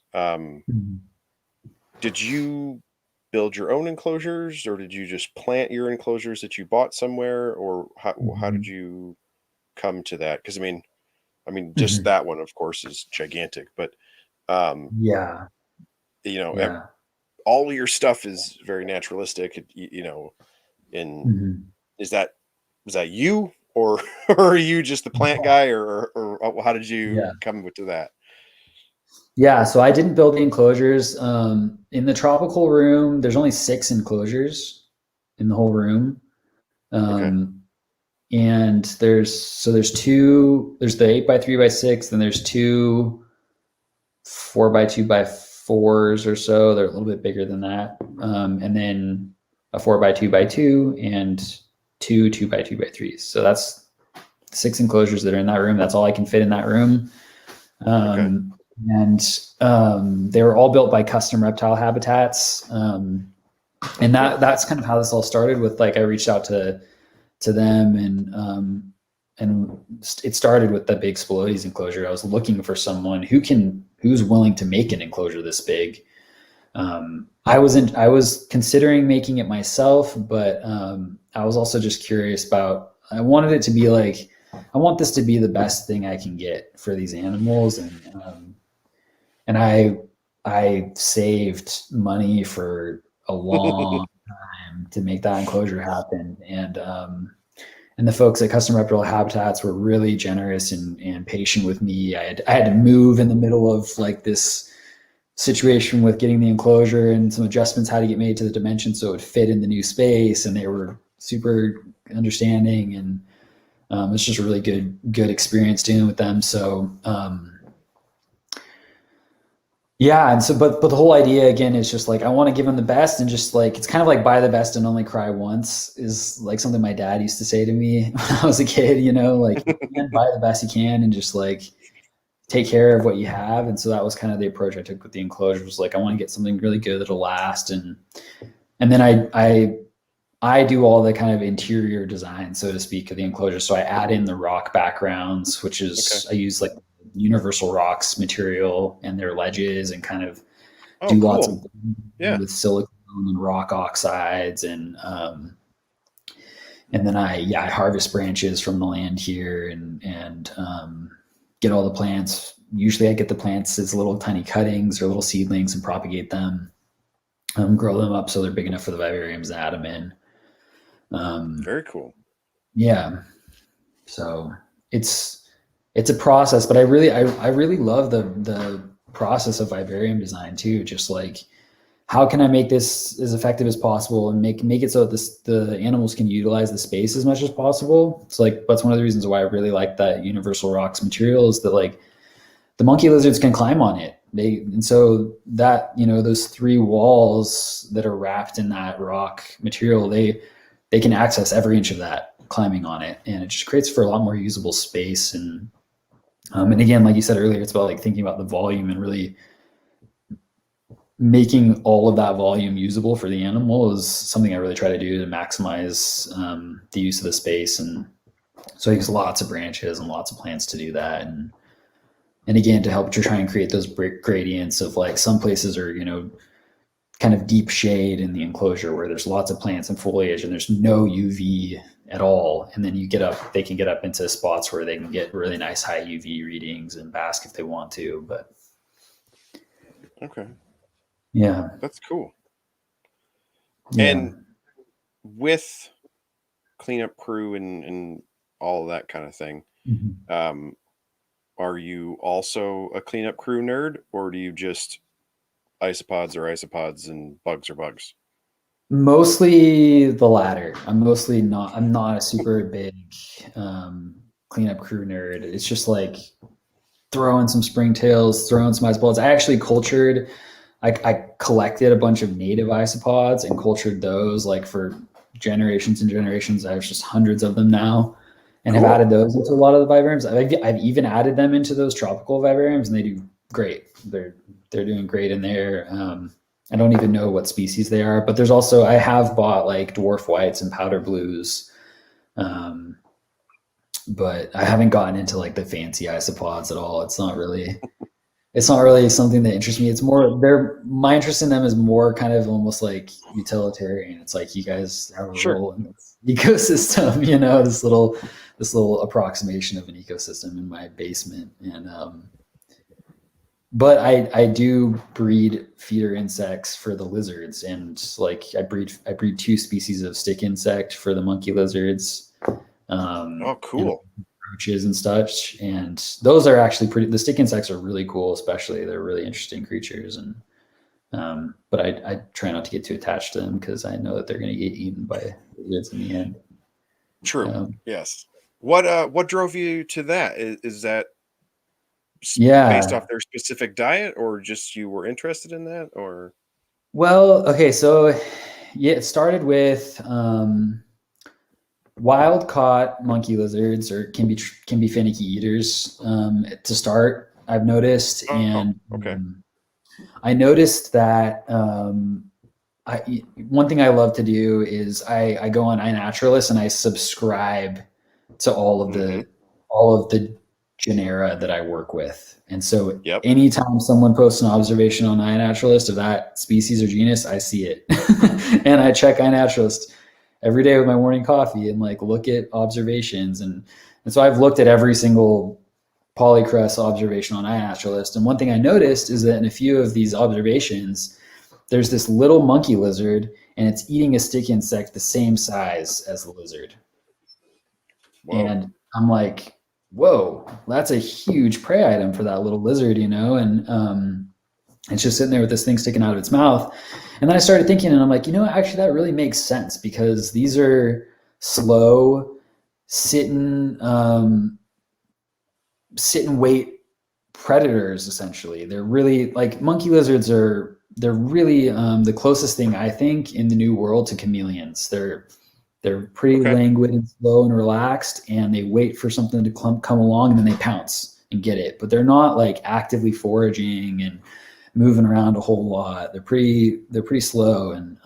did you build your own enclosures, or did you just plant your enclosures that you bought somewhere, or how did you come to that? Because I mean, just that one, of course, is gigantic, but all your stuff is very naturalistic. Was that you, or are you just the plant guy, or how did you come to that? Yeah, so I didn't build the enclosures. In the tropical room, there's only 6 enclosures in the whole room. And there's the 8x3x6, then there's 2 4x2x4s or so. They're a little bit bigger than that. And then a 4x2x2 and 2 2x2x3s. So that's 6 enclosures that are in that room. That's all I can fit in that room. And they were all built by custom reptile habitats. And that's kind of how this all started with, like, I reached out to them, and it started with the big Spolotes enclosure. I was looking for someone who's willing to make an enclosure this big. I was considering making it myself, but I was also just curious about, I wanted it to be like, I want this to be the best thing I can get for these animals. And I saved money for a long time to make that enclosure happen. And the folks at Custom Reptile Habitats were really generous and patient with me. I had to move in the middle of, like, this situation with getting the enclosure, and some adjustments had to get made to the dimensions so it would fit in the new space. And they were super understanding, and it's just a really good experience dealing with them. So, and so, but the whole idea again is just like, I want to give them the best, and just like, it's kind of like buy the best and only cry once, is like something my dad used to say to me when I was a kid, like, you can buy the best you can and just, like, take care of what you have. And so that was kind of the approach I took with the enclosure, was like, I want to get something really good that'll last. And then I do all the kind of interior design, so to speak, of the enclosure. So I add in the rock backgrounds, which is, I use, like, universal rocks material and their ledges, and kind of do lots of with silicone and rock oxides, and then I harvest branches from the land here, and get all the plants. Usually I get the plants as little tiny cuttings or little seedlings and propagate them, grow them up so they're big enough for the vivariums to add them in. Very cool. Yeah. So it's a process, but I really love the process of vivarium design too. Just like, how can I make this as effective as possible and make it so that the animals can utilize the space as much as possible? It's like, that's one of the reasons why I really like that universal rocks material, is that, like, the monkey lizards can climb on it, And so that, those three walls that are wrapped in that rock material, they can access every inch of that climbing on it, and it just creates for a lot more usable space. And again, like you said earlier, it's about like thinking about the volume and really making all of that volume usable for the animal is something I really try to do to maximize the use of the space. And so I use lots of branches and lots of plants to do that. And again, to help to try and create those gradients of like some places are, kind of deep shade in the enclosure where there's lots of plants and foliage and there's no UV at all. And then they can get up into spots where they can get really nice high UV readings and bask if they want to. But Okay. yeah. That's cool. Yeah. And with cleanup crew and all of that kind of thing, are you also a cleanup crew nerd, or do you just isopods are isopods and bugs are bugs? Mostly the latter. I'm not a super big cleanup crew nerd. It's just like throwing some springtails, throwing some isopods. I actually I collected a bunch of native isopods and cultured those like for generations and generations. I have just hundreds of them now, and have added those into a lot of the vivariums. I've even added them into those tropical vivariums, and they do great. They're doing great in there. I don't even know what species they are, but there's also, I have bought like dwarf whites and powder blues. But I haven't gotten into like the fancy isopods at all. It's not really something that interests me. It's more my interest in them is more kind of almost like utilitarian. It's like you guys have a role in this ecosystem, this little approximation of an ecosystem in my basement. And but I do breed feeder insects for the lizards, and like I breed 2 species of stick insect for the monkey lizards. Cool. And roaches and such, and those are actually the stick insects are really cool, especially they're really interesting creatures. And but I try not to get too attached to them because I know that they're going to get eaten by lizards in the end. True. Yes. What drove you to that? Is that based off their specific diet, or just you were interested in that? Or well, okay, so yeah, it started with wild caught monkey lizards, or can be finicky eaters to start, I've noticed. And okay. I noticed that one thing I love to do is I go on iNaturalist and I subscribe to all of the genera that I work with. And so anytime someone posts an observation on iNaturalist of that species or genus, I see it. And I check iNaturalist every day with my morning coffee and like look at observations. And so I've looked at every single polycrest observation on iNaturalist. And one thing I noticed is that in a few of these observations, there's this little monkey lizard and it's eating a stick insect the same size as the lizard. Whoa. And I'm like, whoa, that's a huge prey item for that little lizard, and it's just sitting there with this thing sticking out of its mouth. And then I started thinking, and I'm like, actually that really makes sense, because these are slow sit and wait predators. Essentially, they're really like monkey lizards they're really the closest thing I think in the New World to chameleons. They're pretty languid and slow and relaxed, and they wait for something to come along and then they pounce and get it. But they're not like actively foraging and moving around a whole lot. They're pretty slow. And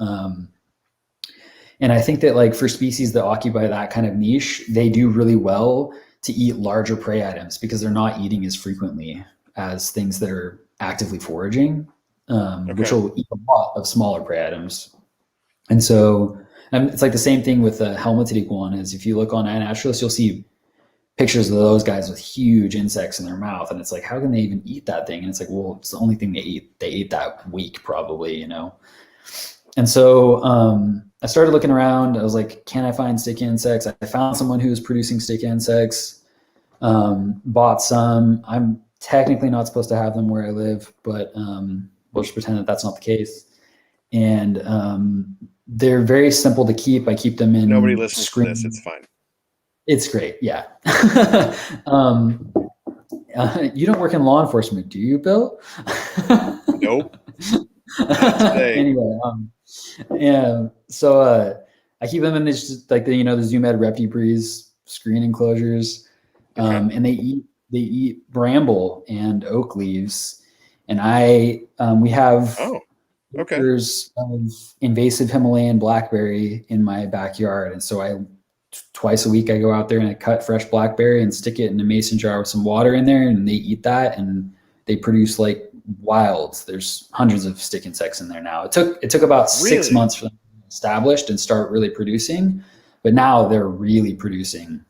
I think that like for species that occupy that kind of niche, they do really well to eat larger prey items because they're not eating as frequently as things that are actively foraging, which will eat a lot of smaller prey items. And so it's like the same thing with the helmeted iguanas. If you look on iNaturalist, you'll see pictures of those guys with huge insects in their mouth. And it's like, how can they even eat that thing? And it's like, well, it's the only thing they eat. They ate that week probably, And so I started looking around. I was like, can I find stick insects? I found someone who was producing stick insects, bought some. I'm technically not supposed to have them where I live, but we'll just pretend that that's not the case. And they're very simple to keep. I keep them in. Nobody listens to this. It's fine. It's great. Yeah. You don't work in law enforcement, do you, Bill? Nope, not today. Anyway, yeah. So I keep them in this like the Zoom Ed ReptiBreeze screen enclosures, Okay. and they eat bramble and oak leaves, and we have Oh, okay. acres of invasive Himalayan blackberry in my backyard, and so twice a week I go out there and I cut fresh blackberry and stick it in a mason jar with some water in there, and they eat that, and they produce like wild. There's hundreds of stick insects in there now. It took about 6 Really? months for them to be established and start really producing, but now they're really producing.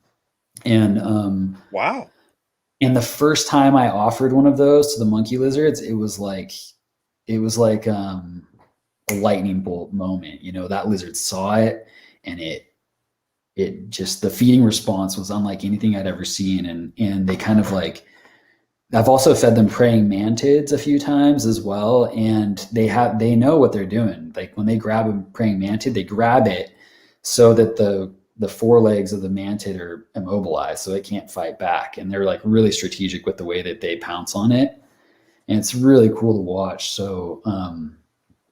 And Wow. and the first time I offered one of those to the monkey lizards, it was like a lightning bolt moment. That lizard saw it, and it just, the feeding response was unlike anything I'd ever seen, and they kind of like, I've also fed them praying mantids a few times as well, and they know what they're doing. Like when they grab a praying mantid, they grab it so that the forelegs of the mantid are immobilized, so it can't fight back, and they're like really strategic with the way that they pounce on it, and it's really cool to watch. So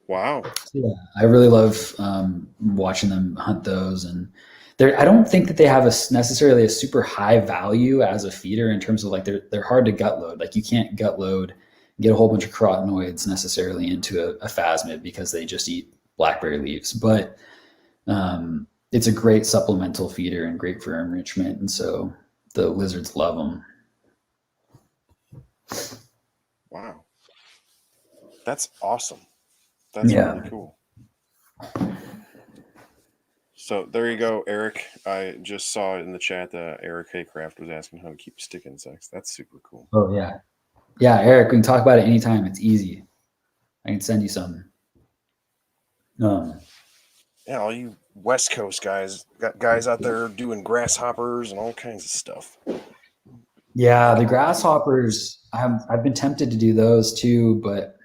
Wow. yeah, I really love watching them hunt those, and I don't think that they have necessarily a super high value as a feeder in terms of like they're hard to gut load. Like you can't gut load, get a whole bunch of carotenoids necessarily into a phasmid because they just eat blackberry leaves. But it's a great supplemental feeder and great for enrichment, and so the lizards love them. Wow. That's awesome. That's Yeah. really cool. So there you go, Eric. I just saw it in the chat that Eric Haycraft was asking how to keep stick insects. That's super cool. Oh yeah. Yeah, Eric, we can talk about it anytime. It's easy. I can send you something. Yeah, all you West Coast guys got guys out there doing grasshoppers and all kinds of stuff. Yeah, the grasshoppers, I've been tempted to do those too, but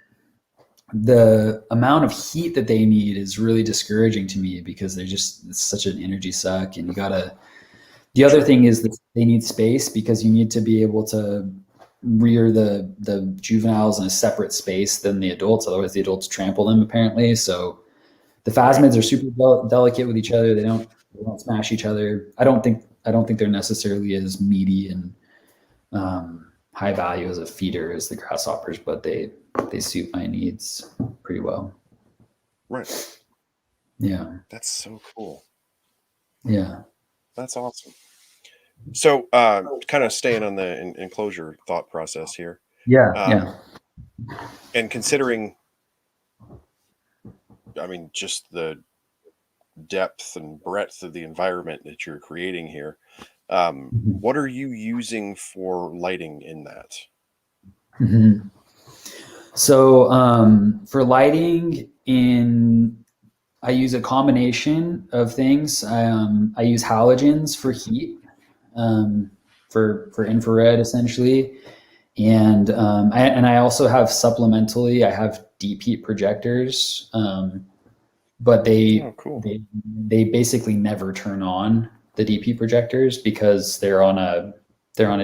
the amount of heat that they need is really discouraging to me because it's such an energy suck, and the other True. thing is that they need space because you need to be able to rear the juveniles in a separate space than the adults, otherwise the adults trample them apparently. So the Right. phasmids are super delicate with each other. They don't smash each other. I don't think they're necessarily as meaty and high value as a feeder as the grasshoppers, but they suit my needs pretty well. Right. Yeah. That's so cool. Yeah. That's awesome. So, kind of staying on the enclosure thought process here, Yeah. um, Yeah. and considering, I mean, just the depth and breadth of the environment that you're creating here, what are you using for lighting in that? Mm-hmm. So for lighting I use a combination of things. I use halogens for heat, for infrared essentially, and I also have supplementally. I have deep heat projectors, but Oh, cool. they basically never turn on the deep heat projectors because they're on a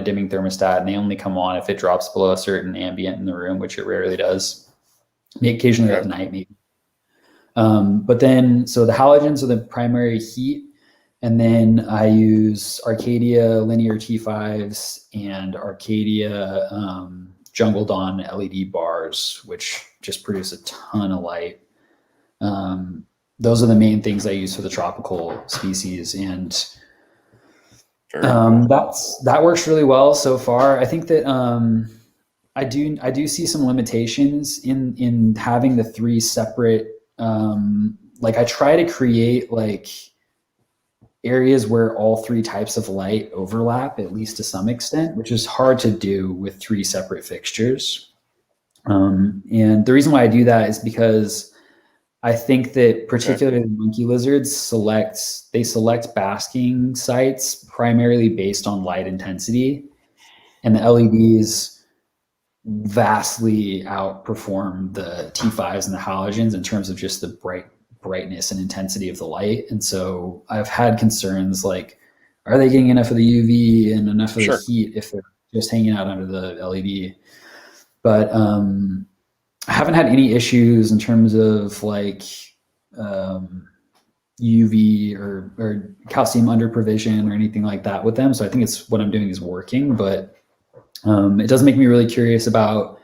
dimming thermostat, and they only come on if it drops below a certain ambient in the room, which it rarely does. Occasionally Okay. at night, maybe. But then, so the halogens are the primary heat, and then I use Arcadia linear T5s and Arcadia Jungle Dawn LED bars, which just produce a ton of light. Those are the main things I use for the tropical species, and Very cool. that works really well so far. I think that I do see some limitations in having the three separate. Like I try to create like areas where all three types of light overlap at least to some extent, which is hard to do with three separate fixtures. And the reason why I do that is because I think that Okay. particularly monkey lizards select basking sites primarily based on light intensity, and the LEDs vastly outperform the T5s and the halogens in terms of just the brightness and intensity of the light. And so I've had concerns like, are they getting enough of the UV and enough of the Sure. heat if they're just hanging out under the LED. But I haven't had any issues in terms of like UV or calcium under provision or anything like that with them. So I think it's what I'm doing is working, but it does make me really curious about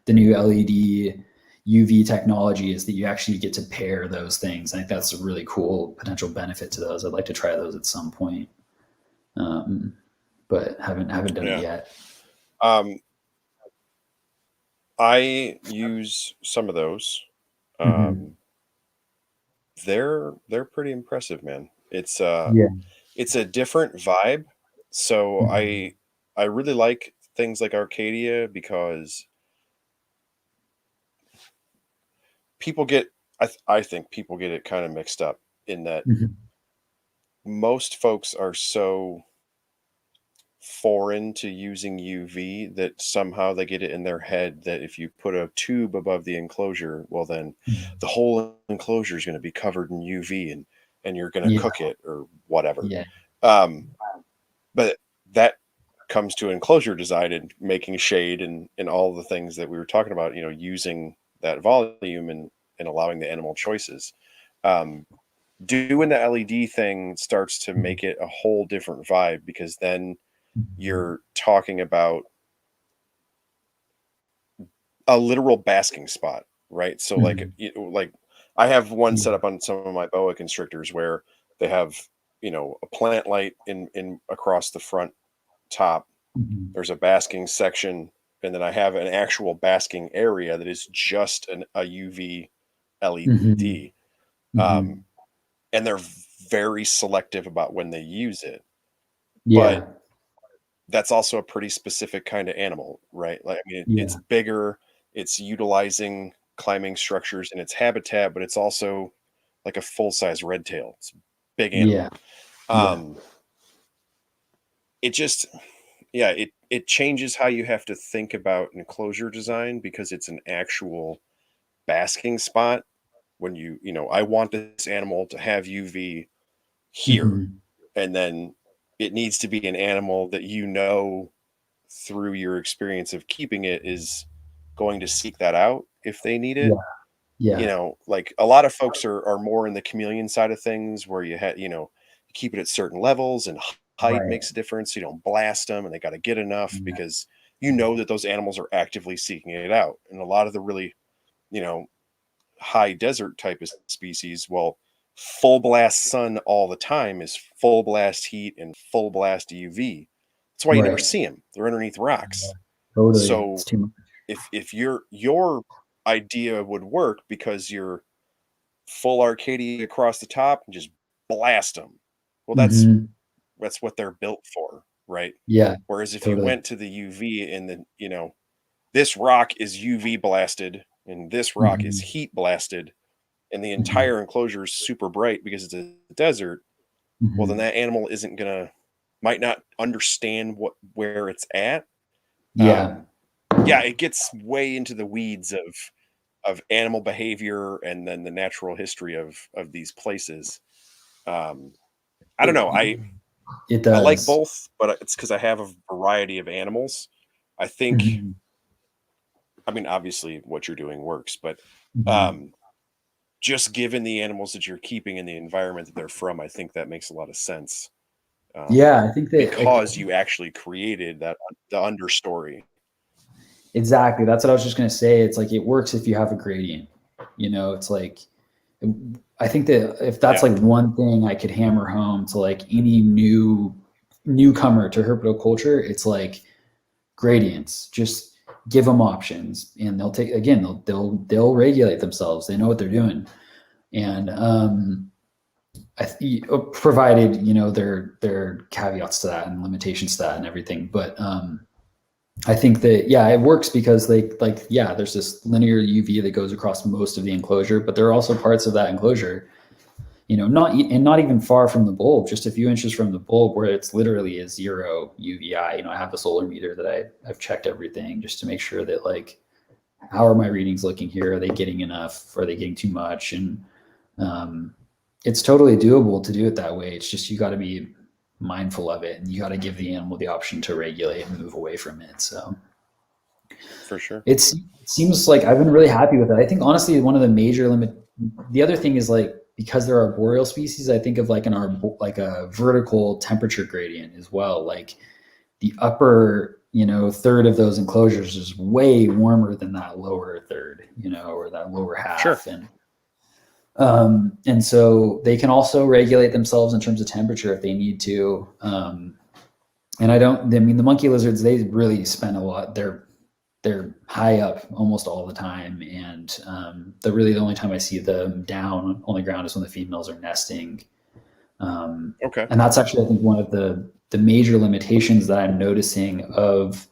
the new LED UV technology, is that you actually get to pair those things. I think that's a really cool potential benefit to those. I'd like to try those at some point, but haven't done it yet. I use some of those. They're pretty impressive, man. It's it's a different vibe. So I really like things like Arcadia because people get I think people get it kind of mixed up in that most folks are so foreign to using UV that somehow they get it in their head that if you put a tube above the enclosure, well then the whole enclosure is going to be covered in UV and you're going to cook it or whatever. But that comes to enclosure design and making shade and all the things that we were talking about, you know, using that volume and allowing the animal choices. Doing the LED thing starts to make it a whole different vibe, because then you're talking about a literal basking spot, right? So like I have one set up on some of my boa constrictors where they have, you know, a plant light in across the front top. There's a basking section, and then I have an actual basking area that is just a UV LED. And they're very selective about when they use it. But that's also a pretty specific kind of animal, right? Like, I mean, it's bigger, it's utilizing climbing structures in its habitat, but it's also like a full-size red tail. It's a big animal. It just, it changes how you have to think about enclosure design, because it's an actual basking spot. When you know, I want this animal to have UV here, and then it needs to be an animal that, you know, through your experience of keeping it, is going to seek that out if they need it. You know, like a lot of folks are more in the chameleon side of things, where you have, you know, keep it at certain levels and height makes a difference. You don't blast them, and they got to get enough, because you know that those animals are actively seeking it out. And a lot of the really, you know, high desert type of species, well, full blast sun all the time is full blast heat and full blast UV. That's why you never see them. They're underneath rocks. So if your idea would work, because you're full Arcadia across the top and just blast them, well, that's what they're built for, right? Whereas if you went to the UV and then, you know, this rock is UV blasted and this rock is heat blasted, and the entire enclosure is super bright because it's a desert, well, then that animal might not understand where it's at. It gets way into the weeds of animal behavior and then the natural history of these places. I don't know. I like both, but it's because I have a variety of animals. I think, I mean, obviously what you're doing works, but just given the animals that you're keeping in the environment that they're from, I think that makes a lot of sense. I think that because you actually created the understory. Exactly. That's what I was just going to say. It's like, it works if you have a gradient, you know. It's like, I think that if that's like one thing I could hammer home to like any newcomer to herpetoculture, it's like gradients. Just give them options, and they'll regulate themselves. They know what they're doing. And provided, you know, there are caveats to that and limitations to that and everything. But I think that, it works because there's this linear UV that goes across most of the enclosure, but there are also parts of that enclosure, you know, not even far from the bulb, just a few inches from the bulb, where it's literally a 0 UVI. You know, I have a solar meter that I've checked everything just to make sure that, like, how are my readings looking here? Are they getting enough? Are they getting too much? And it's totally doable to do it that way. It's just, you got to be mindful of it, and you got to give the animal the option to regulate and move away from it. So For sure. it seems like I've been really happy with it. I think honestly, one of the major the other thing is like, because there are arboreal species, I think of like like a vertical temperature gradient as well. Like the upper, third of those enclosures is way warmer than that lower third, or that lower half. Sure. And so they can also regulate themselves in terms of temperature if they need to. And the monkey lizards, they really spend a lot. They're high up almost all the time, and the only time I see them down on the ground is when the females are nesting. Okay. And that's actually, I think, one of the major limitations that I'm noticing of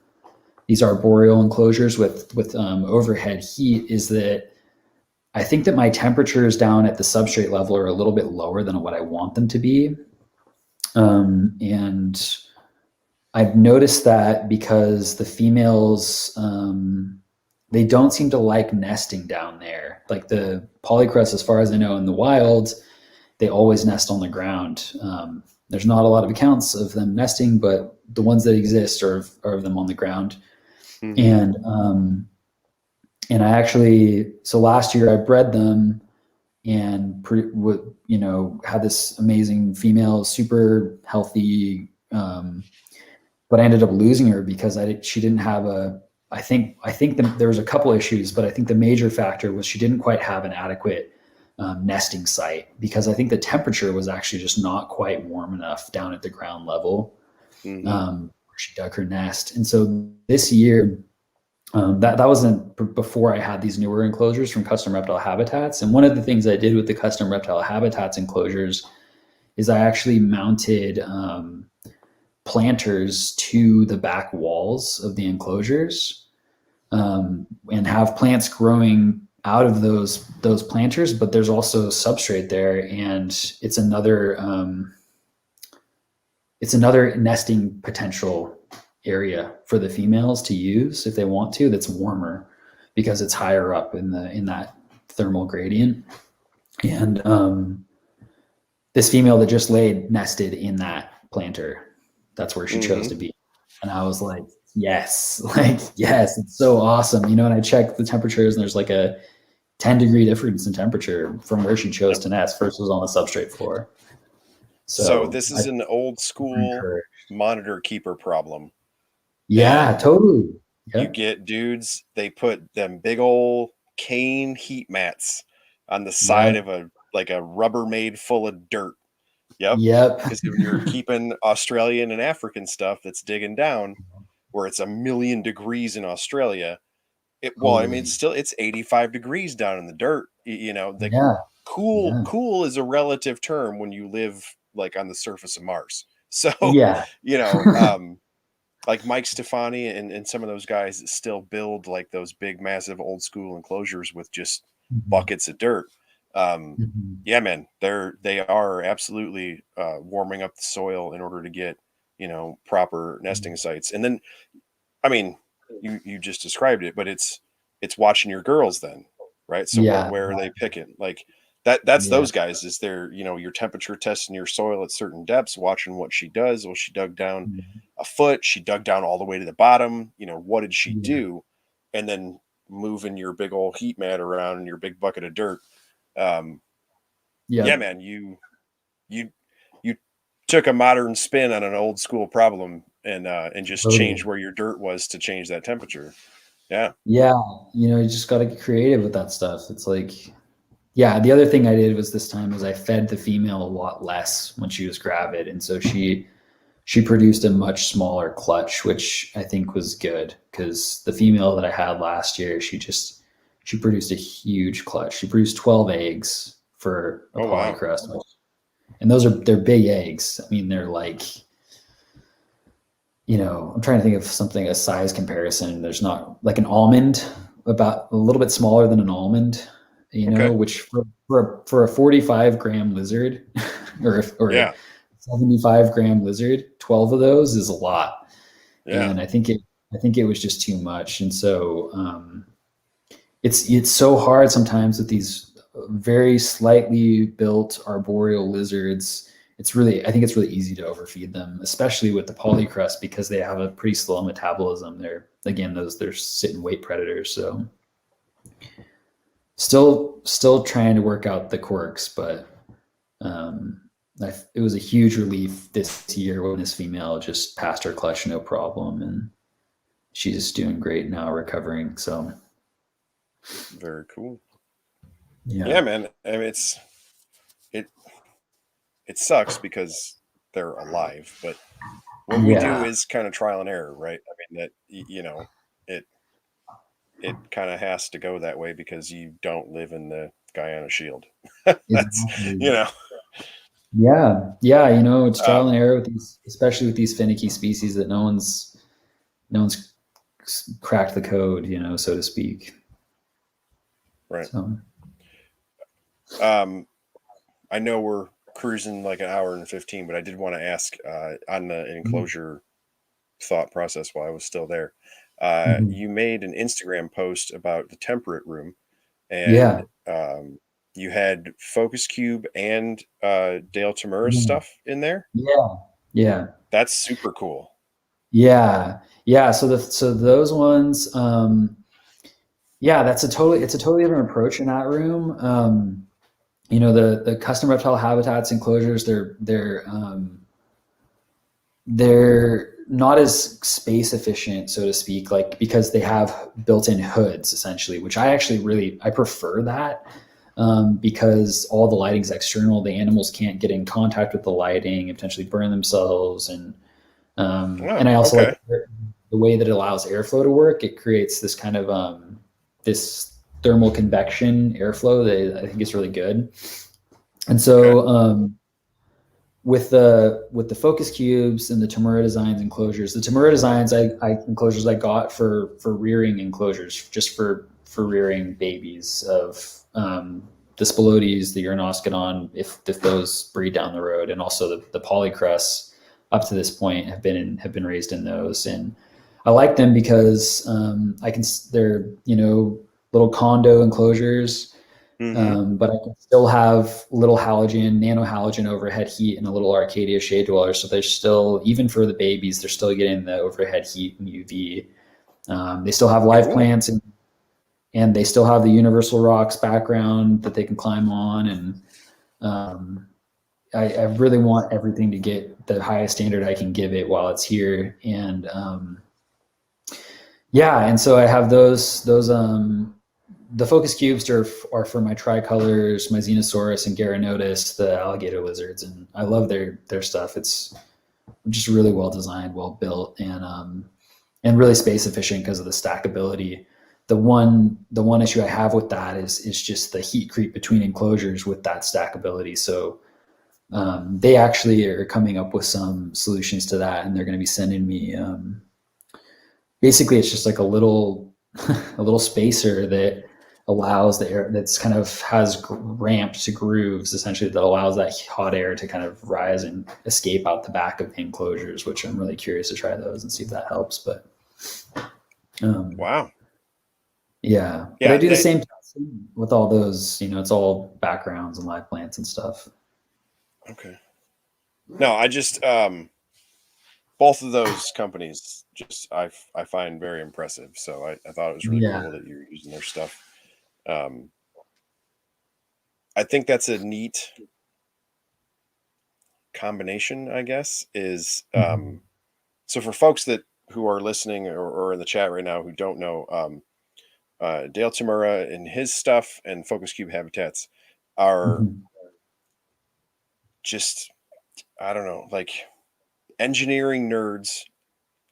these arboreal enclosures with overhead heat is that I think that my temperatures down at the substrate level are a little bit lower than what I want them to be. And I've noticed that because the females, they don't seem to like nesting down there. Like the polycrests, as far as I know, in the wild, they always nest on the ground. There's not a lot of accounts of them nesting, but the ones that exist are of them on the ground. Mm-hmm. And I actually, so last year I bred them and had this amazing female, super healthy, but I ended up losing her because she didn't have I think there was a couple issues, but I think the major factor was she didn't quite have an adequate nesting site, because I think the temperature was actually just not quite warm enough down at the ground level. Mm-hmm. Where she dug her nest. And so this year, that wasn't before I had these newer enclosures from Custom Reptile Habitats. And one of the things I did with the Custom Reptile Habitats enclosures is I actually mounted planters to the back walls of the enclosures, and have plants growing out of those planters, but there's also substrate there, and it's another nesting potential area for the females to use if they want to, that's warmer because it's higher up in that thermal gradient. And this female that just laid nested in that planter. That's where she chose to be. And I was like, yes, it's so awesome. And I checked the temperatures, and there's like a 10-degree difference in temperature from where she chose to nest versus on the substrate floor. So this is an old school monitor keeper problem. Yeah, and totally. Yep. You get dudes, they put them big old cane heat mats on the side of a Rubbermaid full of dirt. Yep. Because if you're keeping Australian and African stuff that's digging down, where it's 1,000,000 degrees in Australia, it's 85 degrees down in the dirt. Cool is a relative term when you live like on the surface of Mars. So like Mike Stefani and some of those guys that still build like those big, massive old school enclosures with just buckets of dirt. Yeah, man, they are absolutely warming up the soil in order to get, proper nesting sites. And then, I mean, you just described it, but it's watching your girls then, right? So where are they picking? Like that's those guys, is they're, your temperature testing your soil at certain depths, watching what she does. Well, she dug down a foot, she dug down all the way to the bottom. What did she do? And then moving your big old heat mat around in your big bucket of dirt. Yeah, man, you took a modern spin on an old school problem and just changed where your dirt was to change that temperature. Yeah. You just got to get creative with that stuff. It's like, the other thing I did was this time was I fed the female a lot less when she was gravid, and so she produced a much smaller clutch, which I think was good, because the female that I had last year, she produced a huge clutch. She produced 12 eggs for a polycrest. Wow. And they're big eggs. I mean, they're like, I'm trying to think of something, a size comparison. There's not like an almond, about a little bit smaller than an almond, which for a 45-gram lizard or 75-gram lizard, 12 of those is a lot. Yeah. And I think it was just too much. And so, it's so hard sometimes with these very slightly built arboreal lizards I think it's really easy to overfeed them, especially with the polycrust, because they have a pretty slow metabolism. They're sit and wait predators. So still trying to work out the quirks, but it was a huge relief this year when this female just passed her clutch no problem, and she's doing great now, recovering. So Very cool. yeah, Yeah, man. I mean, it it sucks because they're alive, but what we do yeah, is kind of trial and error, right? I mean, that it it kind of has to go that way because you don't live in the Guyana Shield. That's exactly. you know. Yeah. It's trial and Um, error with these, especially with these finicky species that no one's cracked the code, so to speak. right. So Um, I know we're cruising like an hour and 15, but I did want to ask on the enclosure thought process while I was still there. mhm. You made an Instagram post about the Temperate Room, and Yeah, you had Focus Cube and Dale Tamura's yeah, stuff in there. yeah, yeah, That's super cool. yeah. So those ones, yeah, it's a totally different approach in that room. The custom reptile habitats enclosures, they're not as space efficient, so to speak, like because they have built-in hoods essentially, which I prefer that, because all the lighting's external. The animals can't get in contact with the lighting and potentially burn themselves, and Oh, I also like okay. the way that it allows airflow to work. It creates this kind of this thermal convection airflow that I think is really good. And Okay. so with the focus cubes and the Tamura designs enclosures, the Tamura designs enclosures I got for rearing enclosures, just for rearing babies of the Spilotes, the Uranoscodon, if those breed down the road, and also the polycrusts up to this point have been raised in those. And I like them because they're little condo enclosures, Mm-hmm. but I can still have little nano halogen overhead heat and a little Arcadia shade dweller. So they're still, even for the babies, they're still getting the overhead heat and UV. They still have live Cool. plants, and they still have the universal rocks background that they can climb on. And I really want everything to get the highest standard I can give it while it's here. And yeah, and so I have those the focus cubes are for my tricolors, my Xenosaurus and Garanotis, the alligator lizards, and I love their stuff. It's just really well designed, well built, and really space efficient because of the stackability. The one issue I have with that is just the heat creep between enclosures with that stackability. So they actually are coming up with some solutions to that, and they're going to be sending me. Basically, it's just like a little a little spacer that allows the air, that's kind of has ramped to grooves essentially, that allows that hot air to kind of rise and escape out the back of the enclosures, which I'm really curious to try those and see if that helps. But um, Wow. yeah, but I Yeah. do the same thing with all those. It's all backgrounds and live plants and stuff. Okay. No, I just both of those companies just I find very impressive. So I thought it was really Yeah. cool that you're using their stuff. Um, I think that's a neat combination, I guess, is Mhm. so for folks that who are listening or in the chat right now who don't know, Dale Tamura and his stuff and Focus Cube Habitats are Mhm. just, I don't know, like engineering nerds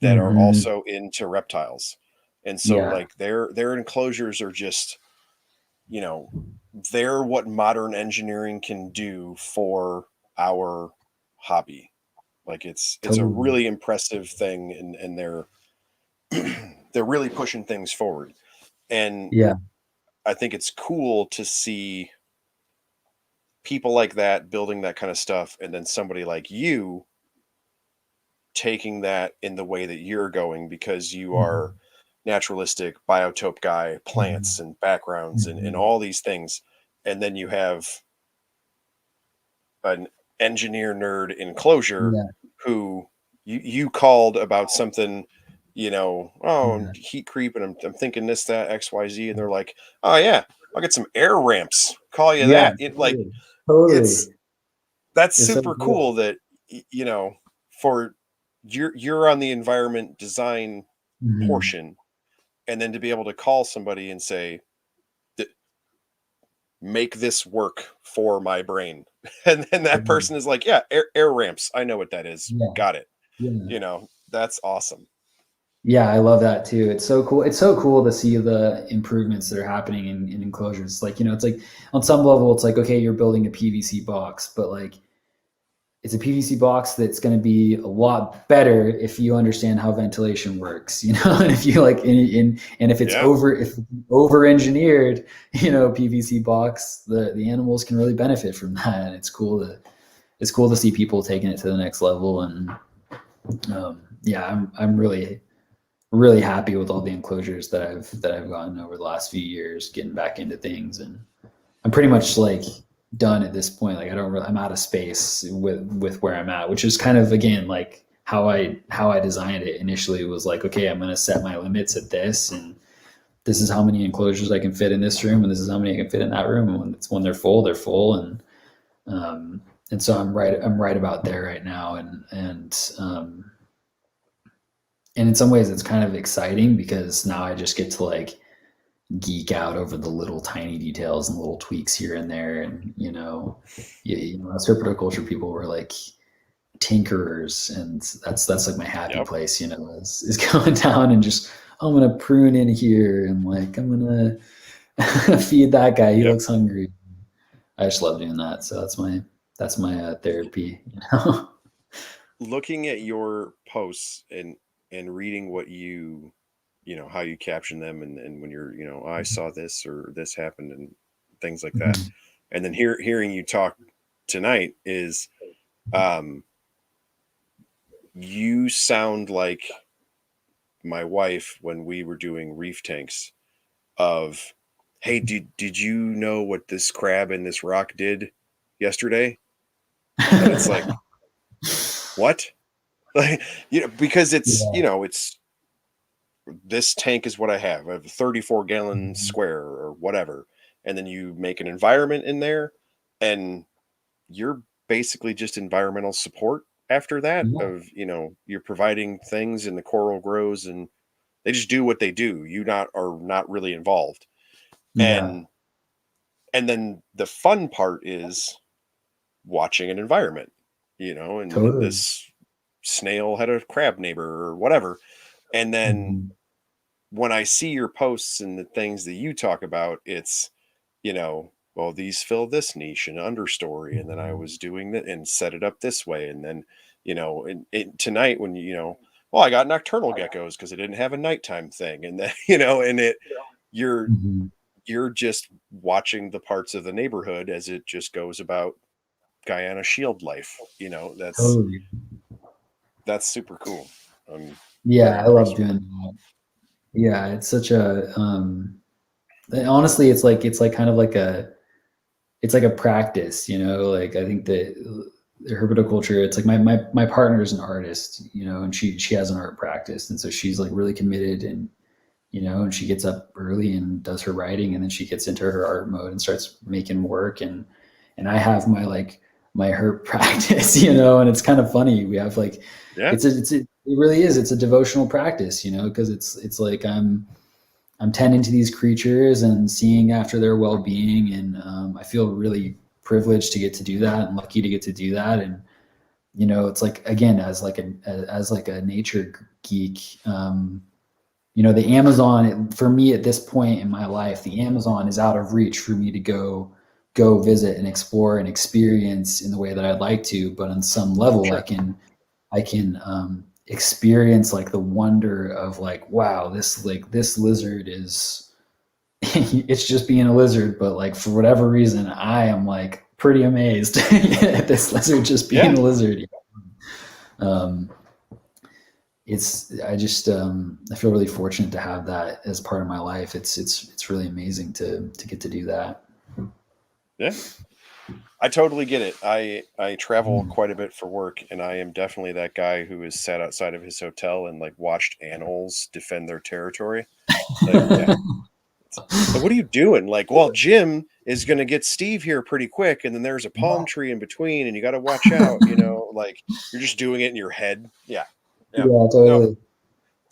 that are Mhm. also into reptiles. And so Yeah. like their enclosures are just, you know, they're what modern engineering can do for our hobby. Like it's a Totally. really impressive thing, and they're really pushing things forward. And Yeah. I think it's cool to see people like that building that kind of stuff, and then somebody like you taking that in the way that you're going because you are Mhm. naturalistic biotope guy, plants Mhm. and backgrounds and Mhm. all these things. And then you have an engineer nerd Enclosure Yeah, who you called about something, oh, yeah, and heat creep, and I'm thinking this, that, XYZ, and they're like, oh yeah, I'll get some air ramps. Call you yeah, that. totally, It's totally. that's It's so super cool cool. that for you're on the environment design Mhm. portion, and then to be able to call somebody and say, make this work for my brain. And then that Yeah, person is like, yeah, air ramps. I know what that is. yeah, Got it. yeah. That's awesome. Yeah, I love that too. It's so cool. It's so cool to see the improvements that are happening in enclosures. It's like, it's like on some level, it's like, okay, you're building a PVC box, but like it's a PVC box that's going to be a lot better if you understand how ventilation works, and if you like and if it's Yeah. over engineered, PVC box, the animals can really benefit from that. And it's cool to see people taking it to the next level. And yeah, I'm really really happy with all the enclosures that I've gotten over the last few years, getting back into things. And I'm pretty much like done at this point. Like I'm out of space with where I'm at, which is kind of, again, like how I designed it initially. Was like, okay, I'm going to set my limits at this, and this is how many enclosures I can fit in this room, and this is how many I can fit in that room. And when they're full, they're full. Um, and so I'm right about there right now. And in some ways it's kind of exciting because now I just get to like geek out over the little tiny details and little tweaks here and there. And as herpetoculture people were like tinkerers, and that's like my happy Yep. place, is going down and just, I'm gonna prune in here, and like I'm gonna feed that guy, he Yep. looks hungry. I just love doing that. So that's my therapy. Looking at your posts and reading what how you caption them, and when you're, I saw this or this happened and things like that. Mhm. And then hearing you talk tonight is, um you sound like my wife when we were doing reef tanks of, hey, did you know what this crab in this rock did yesterday? And it's like, what? Like, because Yeah. it's this tank is what I have a 34-gallon Mhm. square or whatever. And then you make an environment in there, and you're basically just environmental support after that Yeah. of, you're providing things, and the coral grows, and they just do what they do. You not are not really involved. Yeah. And then the fun part is watching an environment, and Totally. this snail had a crab neighbor or whatever. And then Mhm. when I see your posts and the things that you talk about, it's, well, these fill this niche and understory. And then I Mhm. was doing that and set it up this way. And then, tonight when, well, I got nocturnal geckos because I didn't have a nighttime thing. And then, you're, Mhm. you're just watching the parts of the neighborhood as it just goes about Guyana shield life. Totally. That's super cool. I'm very Yeah, I love impressed with doing it. that. Yeah, it's such a honestly, it's like kind of like a practice, like I think that the herpetoculture, it's like my partner is an artist, and she has an art practice, and so she's like really committed. And she gets up early and does her writing, and then she gets into her art mode and starts making work. And I have my herp practice, and it's kind of funny. We have like, Yeah. it really is, it's a devotional practice, because it's like I'm tending to these creatures and seeing after their well-being. And I feel really privileged to get to do that, and lucky to get to do that. And it's like, again, as like a nature geek, the Amazon, for me at this point in my life, the Amazon is out of reach for me to go visit and explore and experience in the way that I'd like to. But on some level, I Sure. can experience like the wonder of like, wow, this lizard is it's just being a lizard. But like, for whatever reason, I am like pretty amazed at this lizard just being Yeah. a lizard. Um, I feel really fortunate to have that as part of my life. It's really amazing to get to do that. Yeah. I totally get it. I travel Mm. quite a bit for work, and I am definitely that guy who has sat outside of his hotel and like watched Anoles defend their territory. Like, yeah. Like, what are you doing? Like, well, Jim is going to get Steve here pretty quick, and then there's a palm tree in between, and you got to watch out. Like you're just doing it in your head. Yeah, yeah. Yeah, No, totally.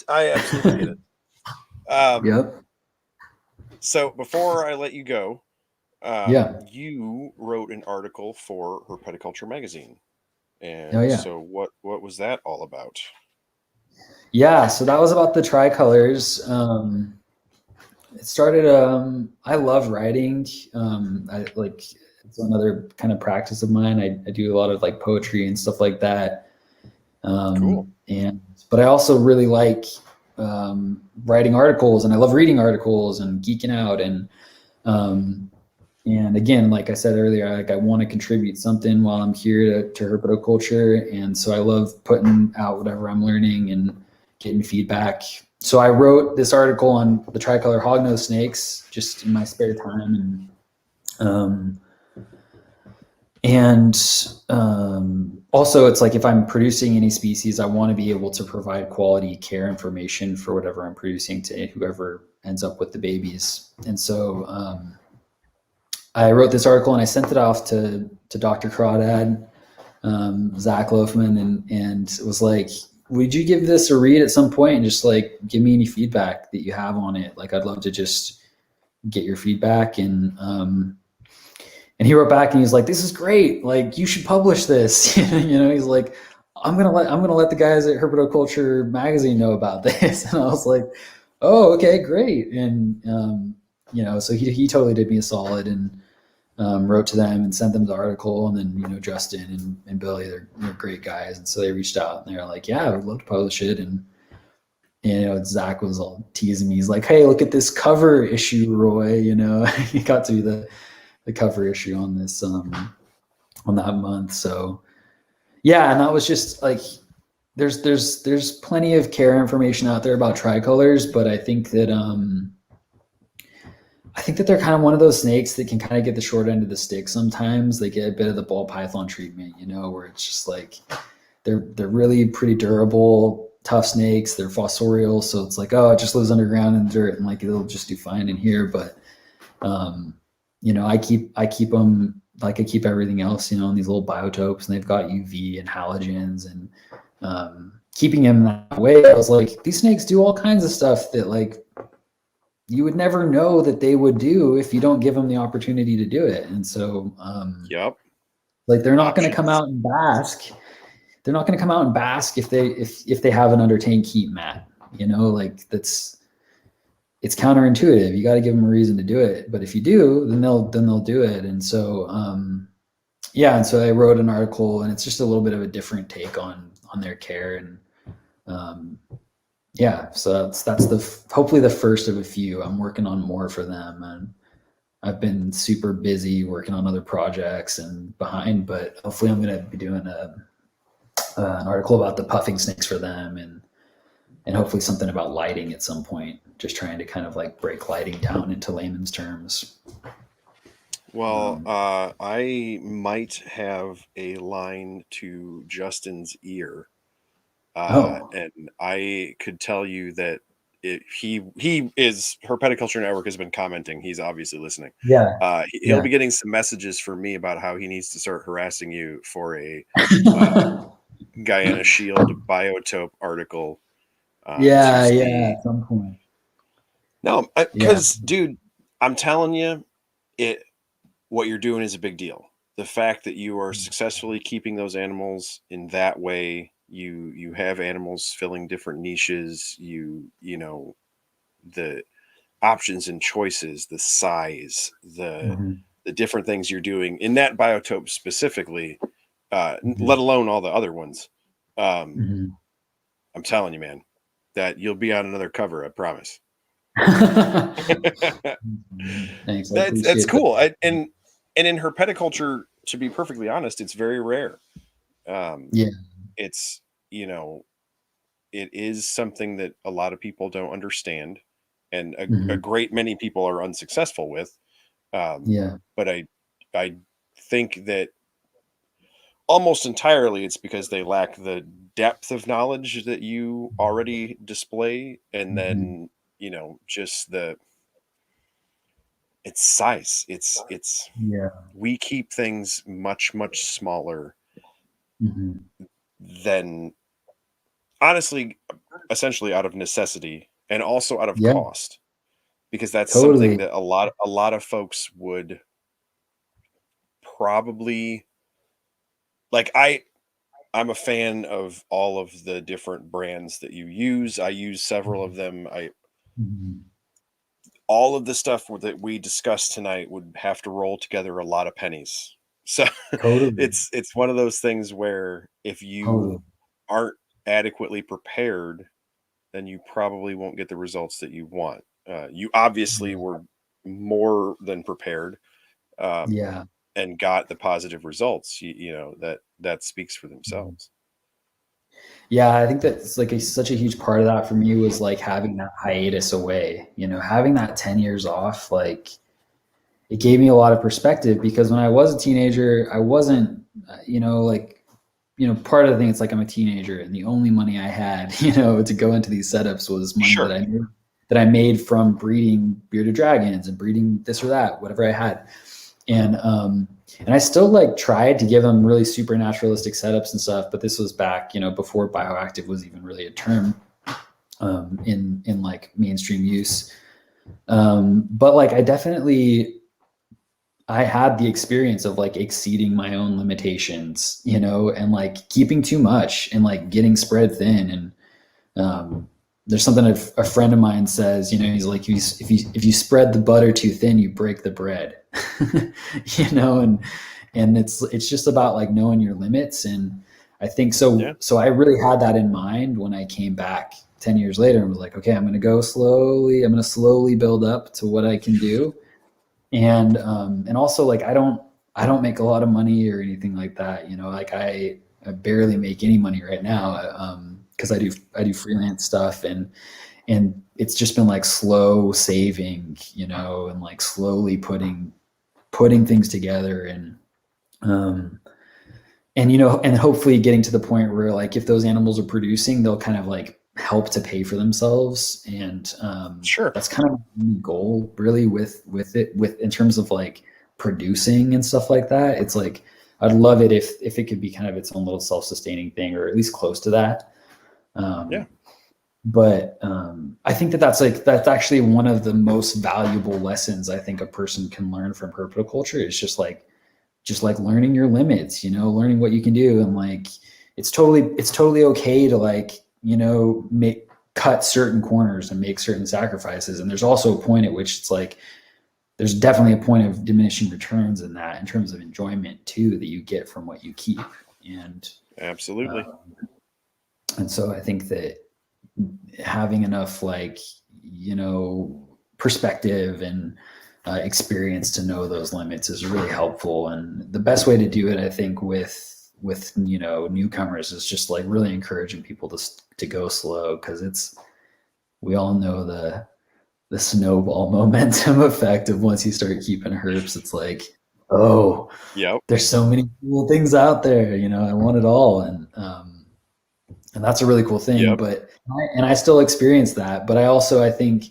I absolutely get it. Um, Yep. so before I let you go, Yeah. you wrote an article for Herpetoculture magazine, Oh and yeah. so what was that all about? Yeah. So that was about the tricolors. It started. I love writing. I like it's another kind of practice of mine. I do a lot of like poetry and stuff like that. Cool. And but I also really like writing articles, and I love reading articles and geeking out. Um, and again, like I said earlier, like I want to contribute something while I'm here to herpetoculture, and so I love putting out whatever I'm learning and getting feedback. So I wrote this article on the tricolor hognose snakes just in my spare time, um, and also it's like if I'm producing any species, I want to be able to provide quality care information for whatever I'm producing to whoever ends up with the babies. And so I wrote this article and I sent it off to Dr. Crawdad, Zach Loafman, and it was like, would you give this a read at some point and just like give me any feedback that you have on it? Like, I'd love to just get your feedback. And he wrote back and he's like, this is great. Like, you should publish this. He's like, I'm gonna let the guys at Herpetoculture magazine know about this. And I was like, oh, okay, great. And so he totally did me a solid and wrote to them and sent them the article. And then Justin and Billy, they're great guys, and so they reached out and they're like, yeah, we'd love to publish it. And Zach was all teasing me. He's like, hey, look at this cover issue, Roy. He got to be the cover issue on this on that month. So yeah, and that was just like there's plenty of care information out there about tricolors, but I think that they're kind of one of those snakes that can kind of get the short end of the stick sometimes. They get a bit of the ball python treatment, where it's just like they're really pretty durable, tough snakes. They're fossorial, so it's like, oh, it just lives underground in the dirt and like it'll just do fine in here. But I keep them like I keep everything else, in these little biotopes, and they've got UV and halogens, and keeping them that way. I was like, these snakes do all kinds of stuff that like you would never know that they would do if you don't give them the opportunity to do it. And so, Yep. like they're not going to Options. come out and bask. They're not going to come out and bask if they have an undertained keep mat. Like it's counterintuitive. You got to give them a reason to do it. But if you do, then they'll do it. And so, and so I wrote an article, and it's just a little bit of a different take on their care. And so that's hopefully the first of a few. I'm working on more for them, and I've been super busy working on other projects and behind, but hopefully I'm going to be doing an article about the puffing snakes for them, and hopefully something about lighting at some point, just trying to kind of like break lighting down into layman's terms. Well, I might have a line to Justin's ear, and I could tell you that he is Herpetoculture Network has been commenting. He's obviously listening. Yeah. He'll be getting some messages from me about how he needs to start harassing you for a Guyana Shield biotope article. Yeah, To yeah, see. at some point. No, Yeah. because dude, I'm telling you, what you're doing is a big deal. The fact that you are successfully keeping those animals in that way, you have animals filling different niches, the options and choices, the size, the different things you're doing in that biotope specifically, let alone all the other ones. I'm telling you, man, that you'll be on another cover, I promise. Thanks. I That's appreciate cool. that. And in herpetoculture, to be perfectly honest, it's very rare. Yeah. It's it is something that a lot of people don't understand, and a great many people are unsuccessful with. Yeah. But I think that almost entirely it's because they lack the depth of knowledge that you already display, and Mhm. then just the it's size. It's Yeah. we keep things much smaller Mhm. than, honestly, essentially out of necessity and also out of Yeah, cost, because that's something totally. that a lot of folks would probably like. I'm a fan of all of the different brands that you use. I use several of them. I Mhm. All of the stuff that we discussed tonight would have to roll together a lot of pennies. So Totally, it's one of those things where if totally. you aren't adequately prepared, then you probably won't get the results that you want. You obviously Yeah. were more than prepared, um, Yeah. and got the positive results. That speaks for Mhm. themselves. Yeah, I think that's like such a huge part of that for me was like having that hiatus away, having that 10 years off, like it gave me a lot of perspective because when I was a teenager, I wasn't, like, part of the thing, it's like I'm a teenager and the only money I had, to go into these setups was money Sure. that I made from breeding bearded dragons and breeding this or that, whatever I had. And I still like tried to give them really super naturalistic setups and stuff, but this was back, before bioactive was even really a term in like mainstream use. But like I had the experience of like exceeding my own limitations, and like keeping too much and like getting spread thin. And there's something a friend of mine says, he's like, if you spread the butter too thin, you break the bread, and it's just about like knowing your limits. And I think Yeah. so I really had that in mind when I came back 10 years later and was like, okay, I'm going to go slowly. I'm going to slowly build up to what I can do. And also like I don't make a lot of money or anything like that. Like I barely make any money right now, because I do freelance stuff, and it's just been like slow saving, and like slowly putting things together. And hopefully getting to the point where like if those animals are producing, they'll kind of like help to pay for themselves. And Sure. that's kind of my goal really with in terms of like producing and stuff like that. It's like I'd love it if it could be kind of its own little self-sustaining thing, or at least close to that. Yeah. um, but I think that's actually one of the most valuable lessons I think a person can learn from herpetoculture is just like learning your limits, learning what you can do. And like it's totally okay to like, make cut certain corners and make certain sacrifices. And there's also a point at which it's like there's definitely a point of diminishing returns in that in terms of enjoyment too that you get from what you keep. And Absolutely. uh, and so I think that having enough like, perspective and experience to know those limits is really helpful. And the best way to do it, I think, with newcomers is just like really encouraging people to go slow, because we all know the snowball momentum effect of once you start keeping herps, it's like, oh, Yep. there's so many cool things out there, I want it all. And that's a really cool thing. Yep. But I still experience that, but I think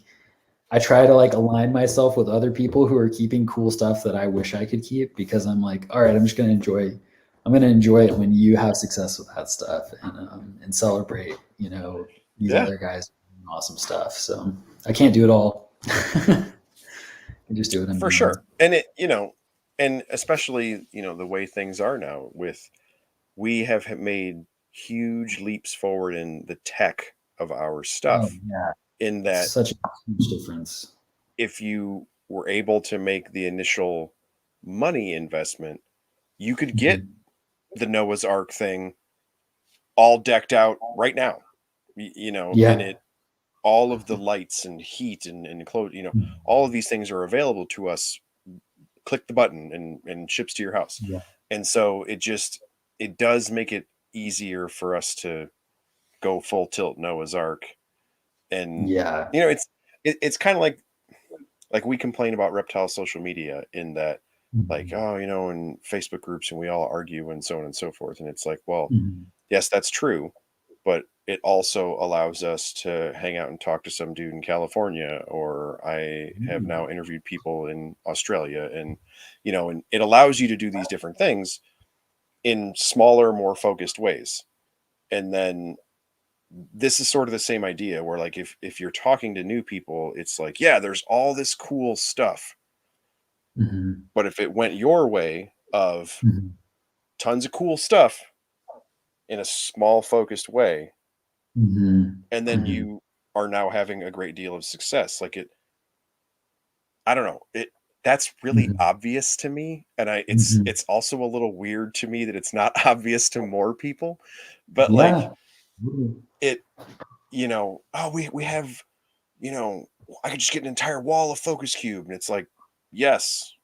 I try to like align myself with other people who are keeping cool stuff that I wish I could keep, because I'm like, all right, I'm going to enjoy it when you have success with that stuff, and celebrate, these Yeah. other guys doing awesome stuff. So I can't do it all. I just do what I'm For doing. sure. And especially, the way things are now with we have made huge leaps forward in the tech of our Oh stuff, yeah. in It's that such a huge difference. if you were able to make the initial money investment, you could get Mhm. the Noah's Ark thing all decked out right now. And Yeah. all of the lights and heat and clothes, all of these things are available to us. Click the button and ships to your house. Yeah. And so it does make it easier for us to go full tilt Noah's Ark. And Yeah. it's kind of like we complain about reptile social media in that like, oh, in Facebook groups, and we all argue and so on and so forth. And it's like, well, Mhm. yes, that's true, but it also allows us to hang out and talk to some dude in California, or I have Mhm. now interviewed people in Australia, and it allows you to do these different things in smaller, more focused ways. And then this is sort of the same idea where, like, if you're talking to new people, it's like, yeah, there's all this cool stuff, Mhm. but if it went your way of Mhm. tons of cool stuff in a small focused way, Mhm. and then Mhm. you are now having a great deal of success, like, I don't know, that's really Mhm. obvious to me, and Mhm. it's also a little weird to me that it's not obvious to more people, but, like, Yeah. Mhm. it "Oh, we have, I could just get an entire wall of focus cube," and it's like, "Yes.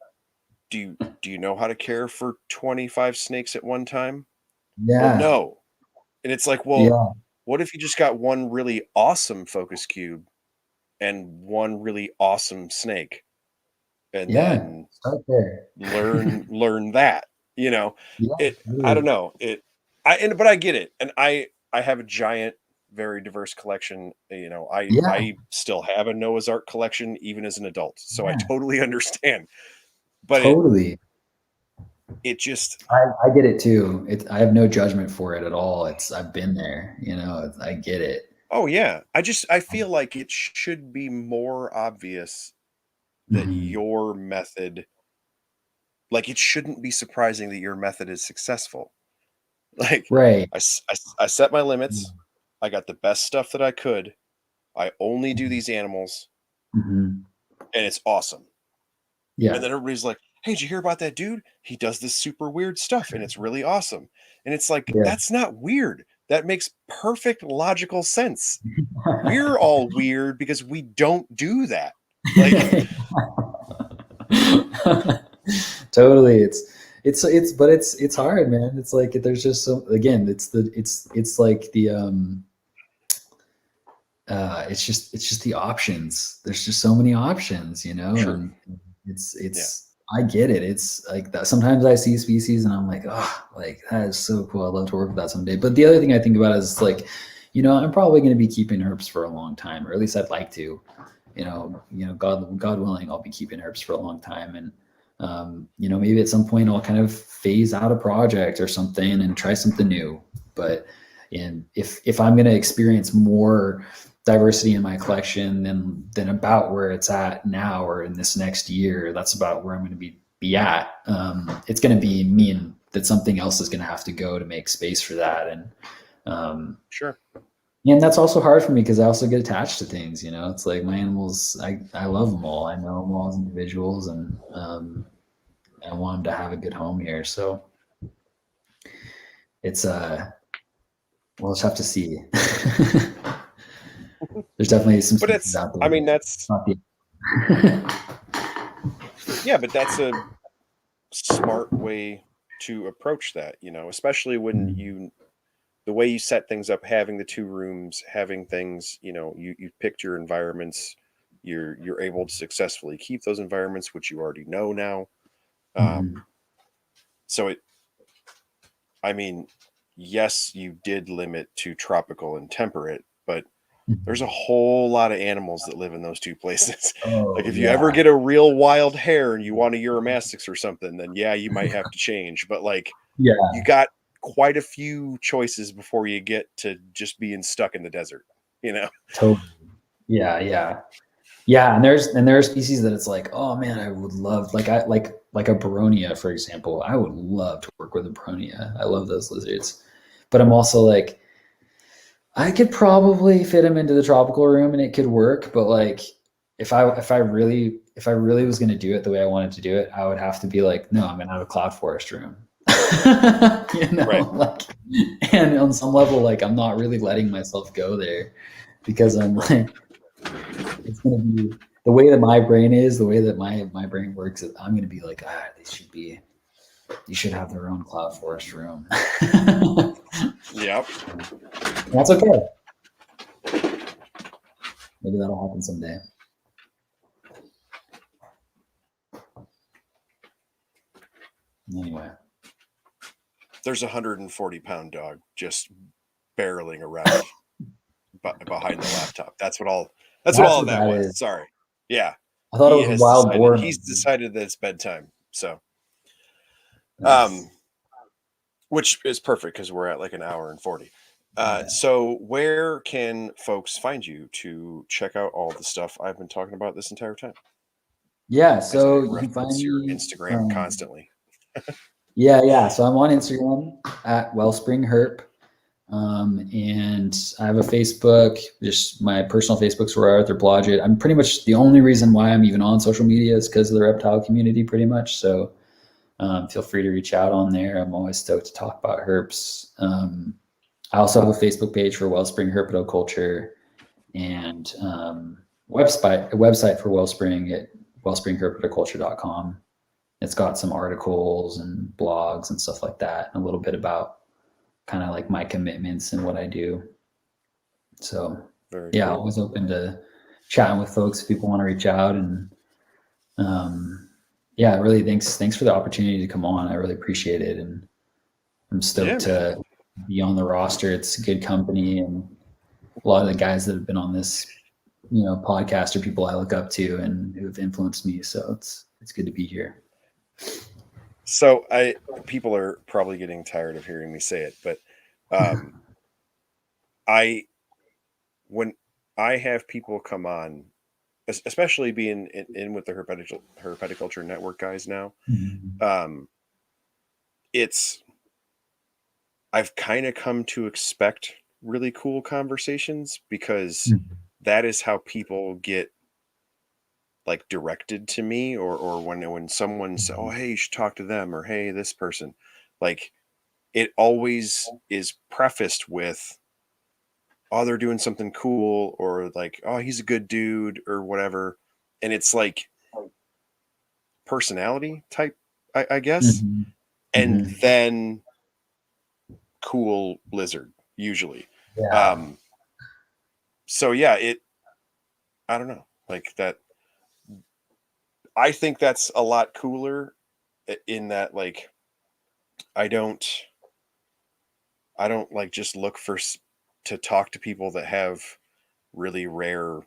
Do you know how to care for 25 snakes at one time?" "Well, Yeah. no." And it's like, "Well, Yeah. what if you just got one really awesome focus cube and one really awesome snake, and Yeah. then Start there. learn that?" You know? Yeah. I Really. don't know. But I get it. And I have a giant, very diverse collection. Yeah. I still have a Noah's Ark collection even as an adult. So I Yeah. totally understand. But Totally. it just I get it too. I have no judgment for it at all. I've been there, I get it. oh yeah. I feel like it should be more obvious that Mhm. your method, like, it shouldn't be surprising that your method is successful. Like, Right. I set my limits. Mhm. I got the best stuff that I could. I only do these animals, Mhm. and it's awesome. And Yeah. then everybody's like, "Hey, did you hear about that dude? He does this super weird stuff, and it's really awesome." And it's like, Yeah. that's not weird. That makes perfect logical sense. We're all weird because we don't do that. Like, Totally. But it's hard, man. It's like there's just so again, it's like it's just the options. There's just so many options, true. and it's Yeah. it's I get it. It's like that. Sometimes I see species and I'm like, oh, like that is so cool. I'd love to work with that someday. But the other thing I think about is like, I'm probably going to be keeping herps for a long time, or at least I'd like to. God willing, I'll be keeping herps for a long time, and maybe at some point I'll kind of phase out a project or something and try something new. But if I'm going to experience more diversity in my collection than about where it's at now or in this next year, that's about where I'm going to be at. It's going to be mean that something else is going to have to go to make space for that, um, Sure. and that's also hard for me because I also get attached to things. It's like my animals. I love them all. I know them all as individuals, and I want them to have a good home here. So it's we'll just have to see. There's definitely some But species out there I mean, that that's not the. yeah, but that's a smart way to approach that, especially when Mm, the way you set things up, having the two rooms, having things, you've picked your environments, you're able to successfully keep those environments, which you already know now. mhm, So I mean, yes, you did limit to tropical and temperate, but there's a mhm. whole lot of animals that live in those two places. Like, Oh if you ever yeah, get a real wild hare and you want a Uromastyx or something, then yeah, you might have to change. But, like, yeah, you got quite a few choices before you get to just being stuck in the desert, you know? totally. Yeah, yeah, yeah. And there are species that it's like, oh man, I would love like a Baronia, for example. I would love to work with a Baronia. I love those lizards, but I'm also like, I could probably fit him into the tropical room and it could work, but like if I really was gonna do it the way I wanted to do it, I would have to be like, no, I'm gonna have a cloud forest room. Right. Like, and on some level, like I'm not really letting myself go there because I'm like, it's gonna be the way that my brain is, the way that my brain works. I'm gonna be like, you should have their own cloud forest room. Yep. That's okay. Maybe that'll happen someday. Anyway, there's a 140-pound dog just barreling around behind the laptop. That's what all that's of what that that was. is. Sorry. Yeah. I thought it was a wild boar. He's decided that it's bedtime. So, Nice. which is perfect because we're at like an hour and 40. Yeah. So where can folks find you to check out all the stuff I've been talking about this entire time? Yeah, As I so you can find reference your me. Instagram constantly. Yeah. So I'm on Instagram at Wellspring Herp. And I have a Facebook, just my personal Facebook's where Arthur Blodgett. I'm pretty much the only reason why I'm even on social media is because of the reptile community, pretty much. So feel free to reach out on there. I'm always stoked to talk about herps. I also have a Facebook page for Wellspring Herpetoculture and a website for Wellspring at wellspringherpetoculture.com. It's got some articles and blogs and stuff like that, and a little bit about kind of like my commitments and what I do. So Very yeah, cool. always open to chatting with folks if people want to reach out. And yeah, really thanks for the opportunity to come on. I really appreciate it, and I'm stoked to be on the roster. It's good company, and a lot of the guys that have been on this podcast are people I look up to and who've influenced me. So it's good to be here. So people are probably getting tired of hearing me say it, but when I have people come on, especially being in with the Herpetoculture Network guys now, I've kind of come to expect really cool conversations because that is how people get like directed to me, or when someone says, "Oh, hey, you should talk to them," or "Hey, this person," like it always is prefaced with, "Oh, they're doing something cool," or like, "Oh, he's a good dude," or whatever. And it's like personality type, I guess. And then cool lizard usually. Yeah. So yeah, I don't know, like that. I think that's a lot cooler in that, like, I don't like just look to talk to people that have really rare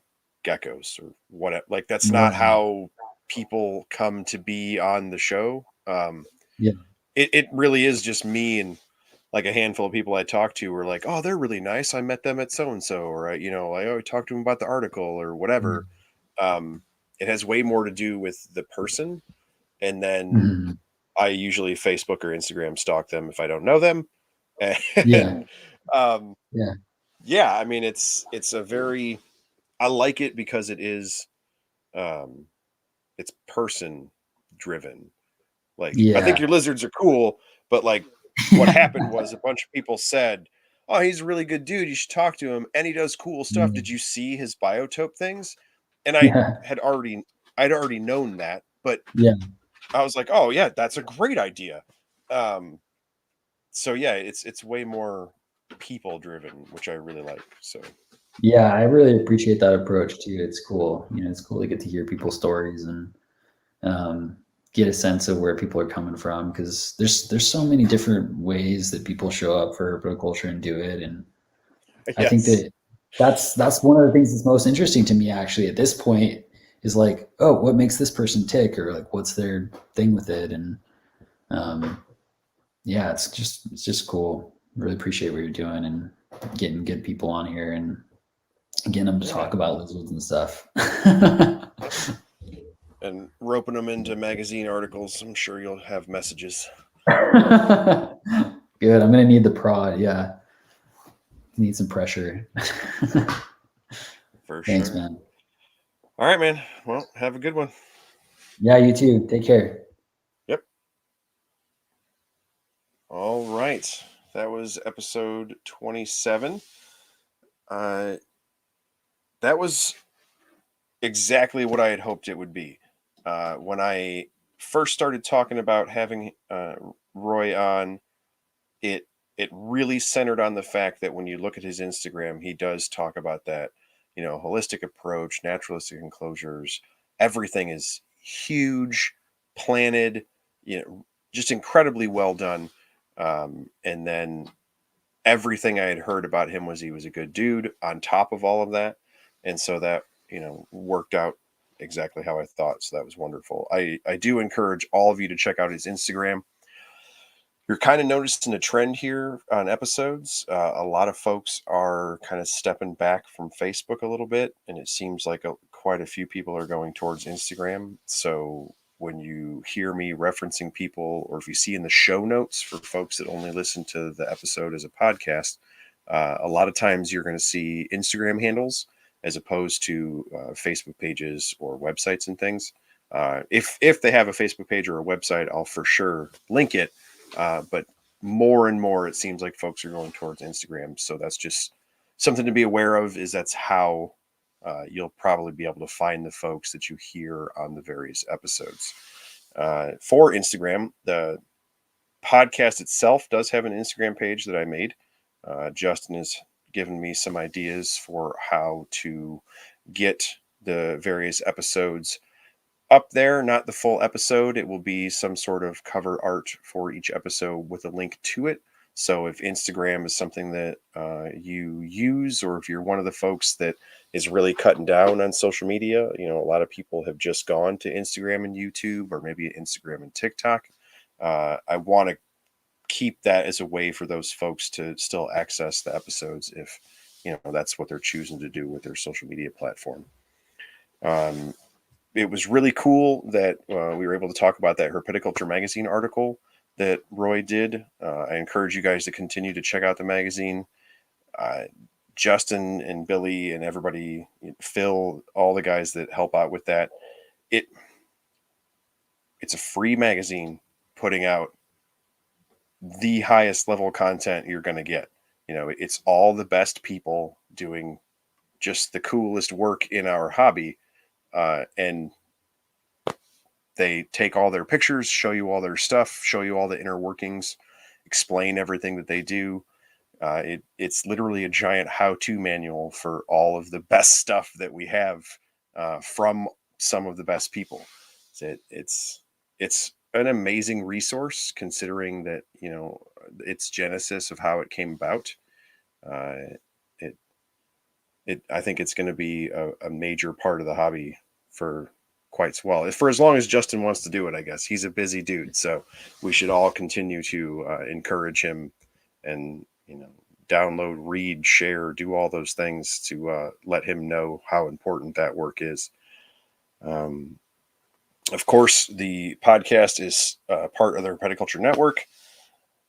geckos or whatever. Like that's not how people come to be on the show. Yeah. It really is just me and like a handful of people I talk to were like, "Oh, they're really nice. I met them at so and so," or I talked to them about the article or whatever. It has way more to do with the person, and then I usually Facebook or Instagram stalk them if I don't know them. And yeah, I mean it's a very, I like it because it is it's person driven. Like I think your lizards are cool, but like what happened was a bunch of people said, "Oh, he's a really good dude. You should talk to him, and he does cool stuff. Did you see his biotope things?" And I'd already known that, but I was like, "Oh yeah, that's a great idea." So yeah, it's way more people driven, which I really like. So yeah, I really appreciate that approach too. It's cool. It's cool to get to hear people's stories and get a sense of where people are coming from, because there's so many different ways that people show up for herpetoculture and do it. And I think that's one of the things that's most interesting to me actually at this point is like, oh, what makes this person tick, or like what's their thing with it. And yeah, it's just cool. Really appreciate what you're doing and getting good people on here and getting them to talk about lizards and stuff. And roping them into magazine articles. I'm sure you'll have messages. Good. I'm gonna need the prod. Yeah, need some pressure. For Thanks, sure, man. All right, man. Well, have a good one. Yeah, you too. Take care. Yep. All right. That was episode 27. That was exactly what I had hoped it would be. When I first started talking about having Roy on, it really centered on the fact that when you look at his Instagram, he does talk about that, holistic approach, naturalistic enclosures. Everything is huge, planted, just incredibly well done. And then everything I had heard about him was he was a good dude on top of all of that. And so that, worked out exactly how I thought. So that was wonderful. I do encourage all of you to check out his Instagram. You're kind of noticing a trend here on episodes. A lot of folks are kind of stepping back from Facebook a little bit, and it seems like quite a few people are going towards Instagram. So when you hear me referencing people, or if you see in the show notes for folks that only listen to the episode as a podcast, a lot of times you're going to see Instagram handles as opposed to Facebook pages or websites and things. If they have a Facebook page or a website, I'll for sure link it, but more and more, it seems like folks are going towards Instagram. So that's just something to be aware of, is that's how you'll probably be able to find the folks that you hear on the various episodes. For Instagram, the podcast itself does have an Instagram page that I made. Justin has given me some ideas for how to get the various episodes up there, not the full episode. It will be some sort of cover art for each episode with a link to it. So if Instagram is something that you use, or if you're one of the folks that is really cutting down on social media, a lot of people have just gone to Instagram and YouTube, or maybe Instagram and TikTok. I want to keep that as a way for those folks to still access the episodes if that's what they're choosing to do with their social media platform. It was really cool that we were able to talk about that Herpetoculture magazine article that Roy did. I encourage you guys to continue to check out the magazine. Justin and Billy and everybody, Phil, all the guys that help out with that. It's a free magazine putting out the highest level content you're going to get. It's all the best people doing just the coolest work in our hobby. And they take all their pictures, show you all their stuff, show you all the inner workings, explain everything that they do. It's literally a giant how-to manual for all of the best stuff that we have from some of the best people. It's an amazing resource, considering that its genesis of how it came about. I think it's going to be a major part of the hobby for quite well, for as long as Justin wants to do it. I guess he's a busy dude, so we should all continue to encourage him and download, read, share, do all those things to let him know how important that work is. Of course, the podcast is part of the Herpetoculture Network.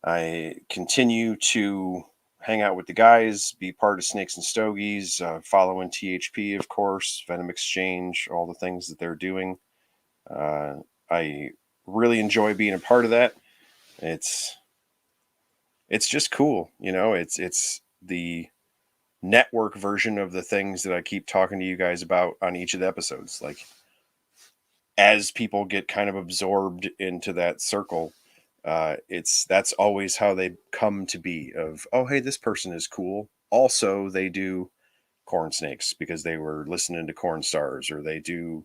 I continue to hang out with the guys, be part of Snakes and Stogies, following THP, of course, Venom Exchange, all the things that they're doing. I really enjoy being a part of that. It's just cool, it's the network version of the things that I keep talking to you guys about on each of the episodes. Like, as people get kind of absorbed into that circle, that's always how they come to be, of, oh, hey, this person is cool. Also, they do corn snakes because they were listening to corn stars, or they do,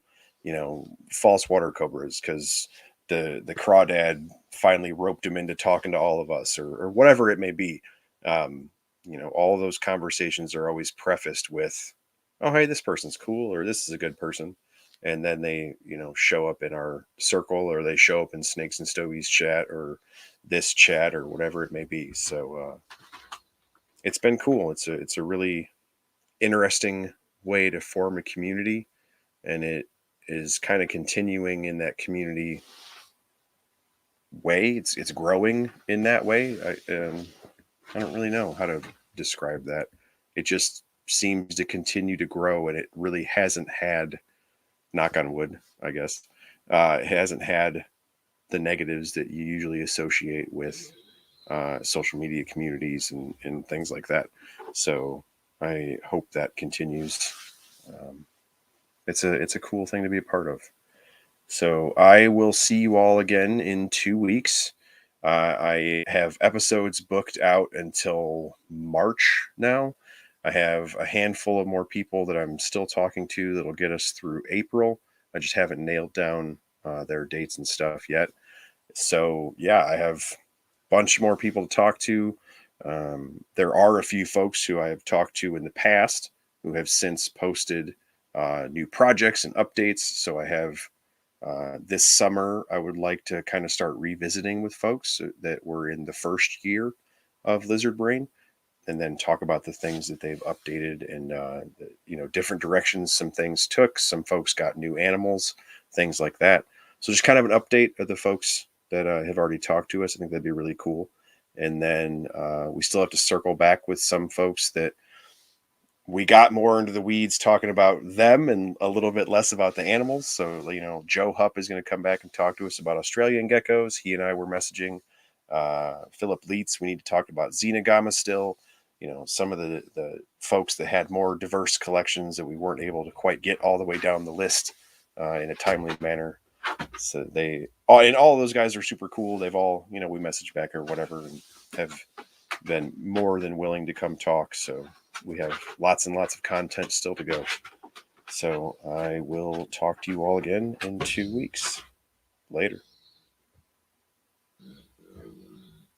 false water cobras because the crawdad finally roped him into talking to all of us, or whatever it may be. All of those conversations are always prefaced with, oh, hey, this person's cool, or this is a good person. And then they, show up in our circle, or they show up in Snakes and Stogies chat, or this chat, or whatever it may be. So it's been cool. It's a really interesting way to form a community, and it is kind of continuing in that community way. It's growing in that way. I don't really know how to describe that. It just seems to continue to grow, and it really hasn't had, knock on wood, I guess, it hasn't had the negatives that you usually associate with social media communities and things like that. So I hope that continues. It's a cool thing to be a part of. So I will see you all again in 2 weeks. I have episodes booked out until March now. I have a handful of more people that I'm still talking to that'll get us through April. I just haven't nailed down their dates and stuff yet. So yeah, I have a bunch more people to talk to. There are a few folks who I have talked to in the past who have since posted new projects and updates. So I have this summer, I would like to kind of start revisiting with folks that were in the first year of Lizard Brain, and then talk about the things that they've updated and different directions some things took. Some folks got new animals, things like that. So just kind of an update of the folks that have already talked to us. I think that'd be really cool. And then we still have to circle back with some folks that we got more into the weeds talking about them and a little bit less about the animals. So, Joe Hupp is going to come back and talk to us about Australian geckos. He and I were messaging. Philip Leitz, we need to talk about Xenogama still. Some of the folks that had more diverse collections that we weren't able to quite get all the way down the list in a timely manner. So and all of those guys are super cool. They've all, we message back or whatever and have been more than willing to come talk. So we have lots and lots of content still to go. So I will talk to you all again in 2 weeks. Later.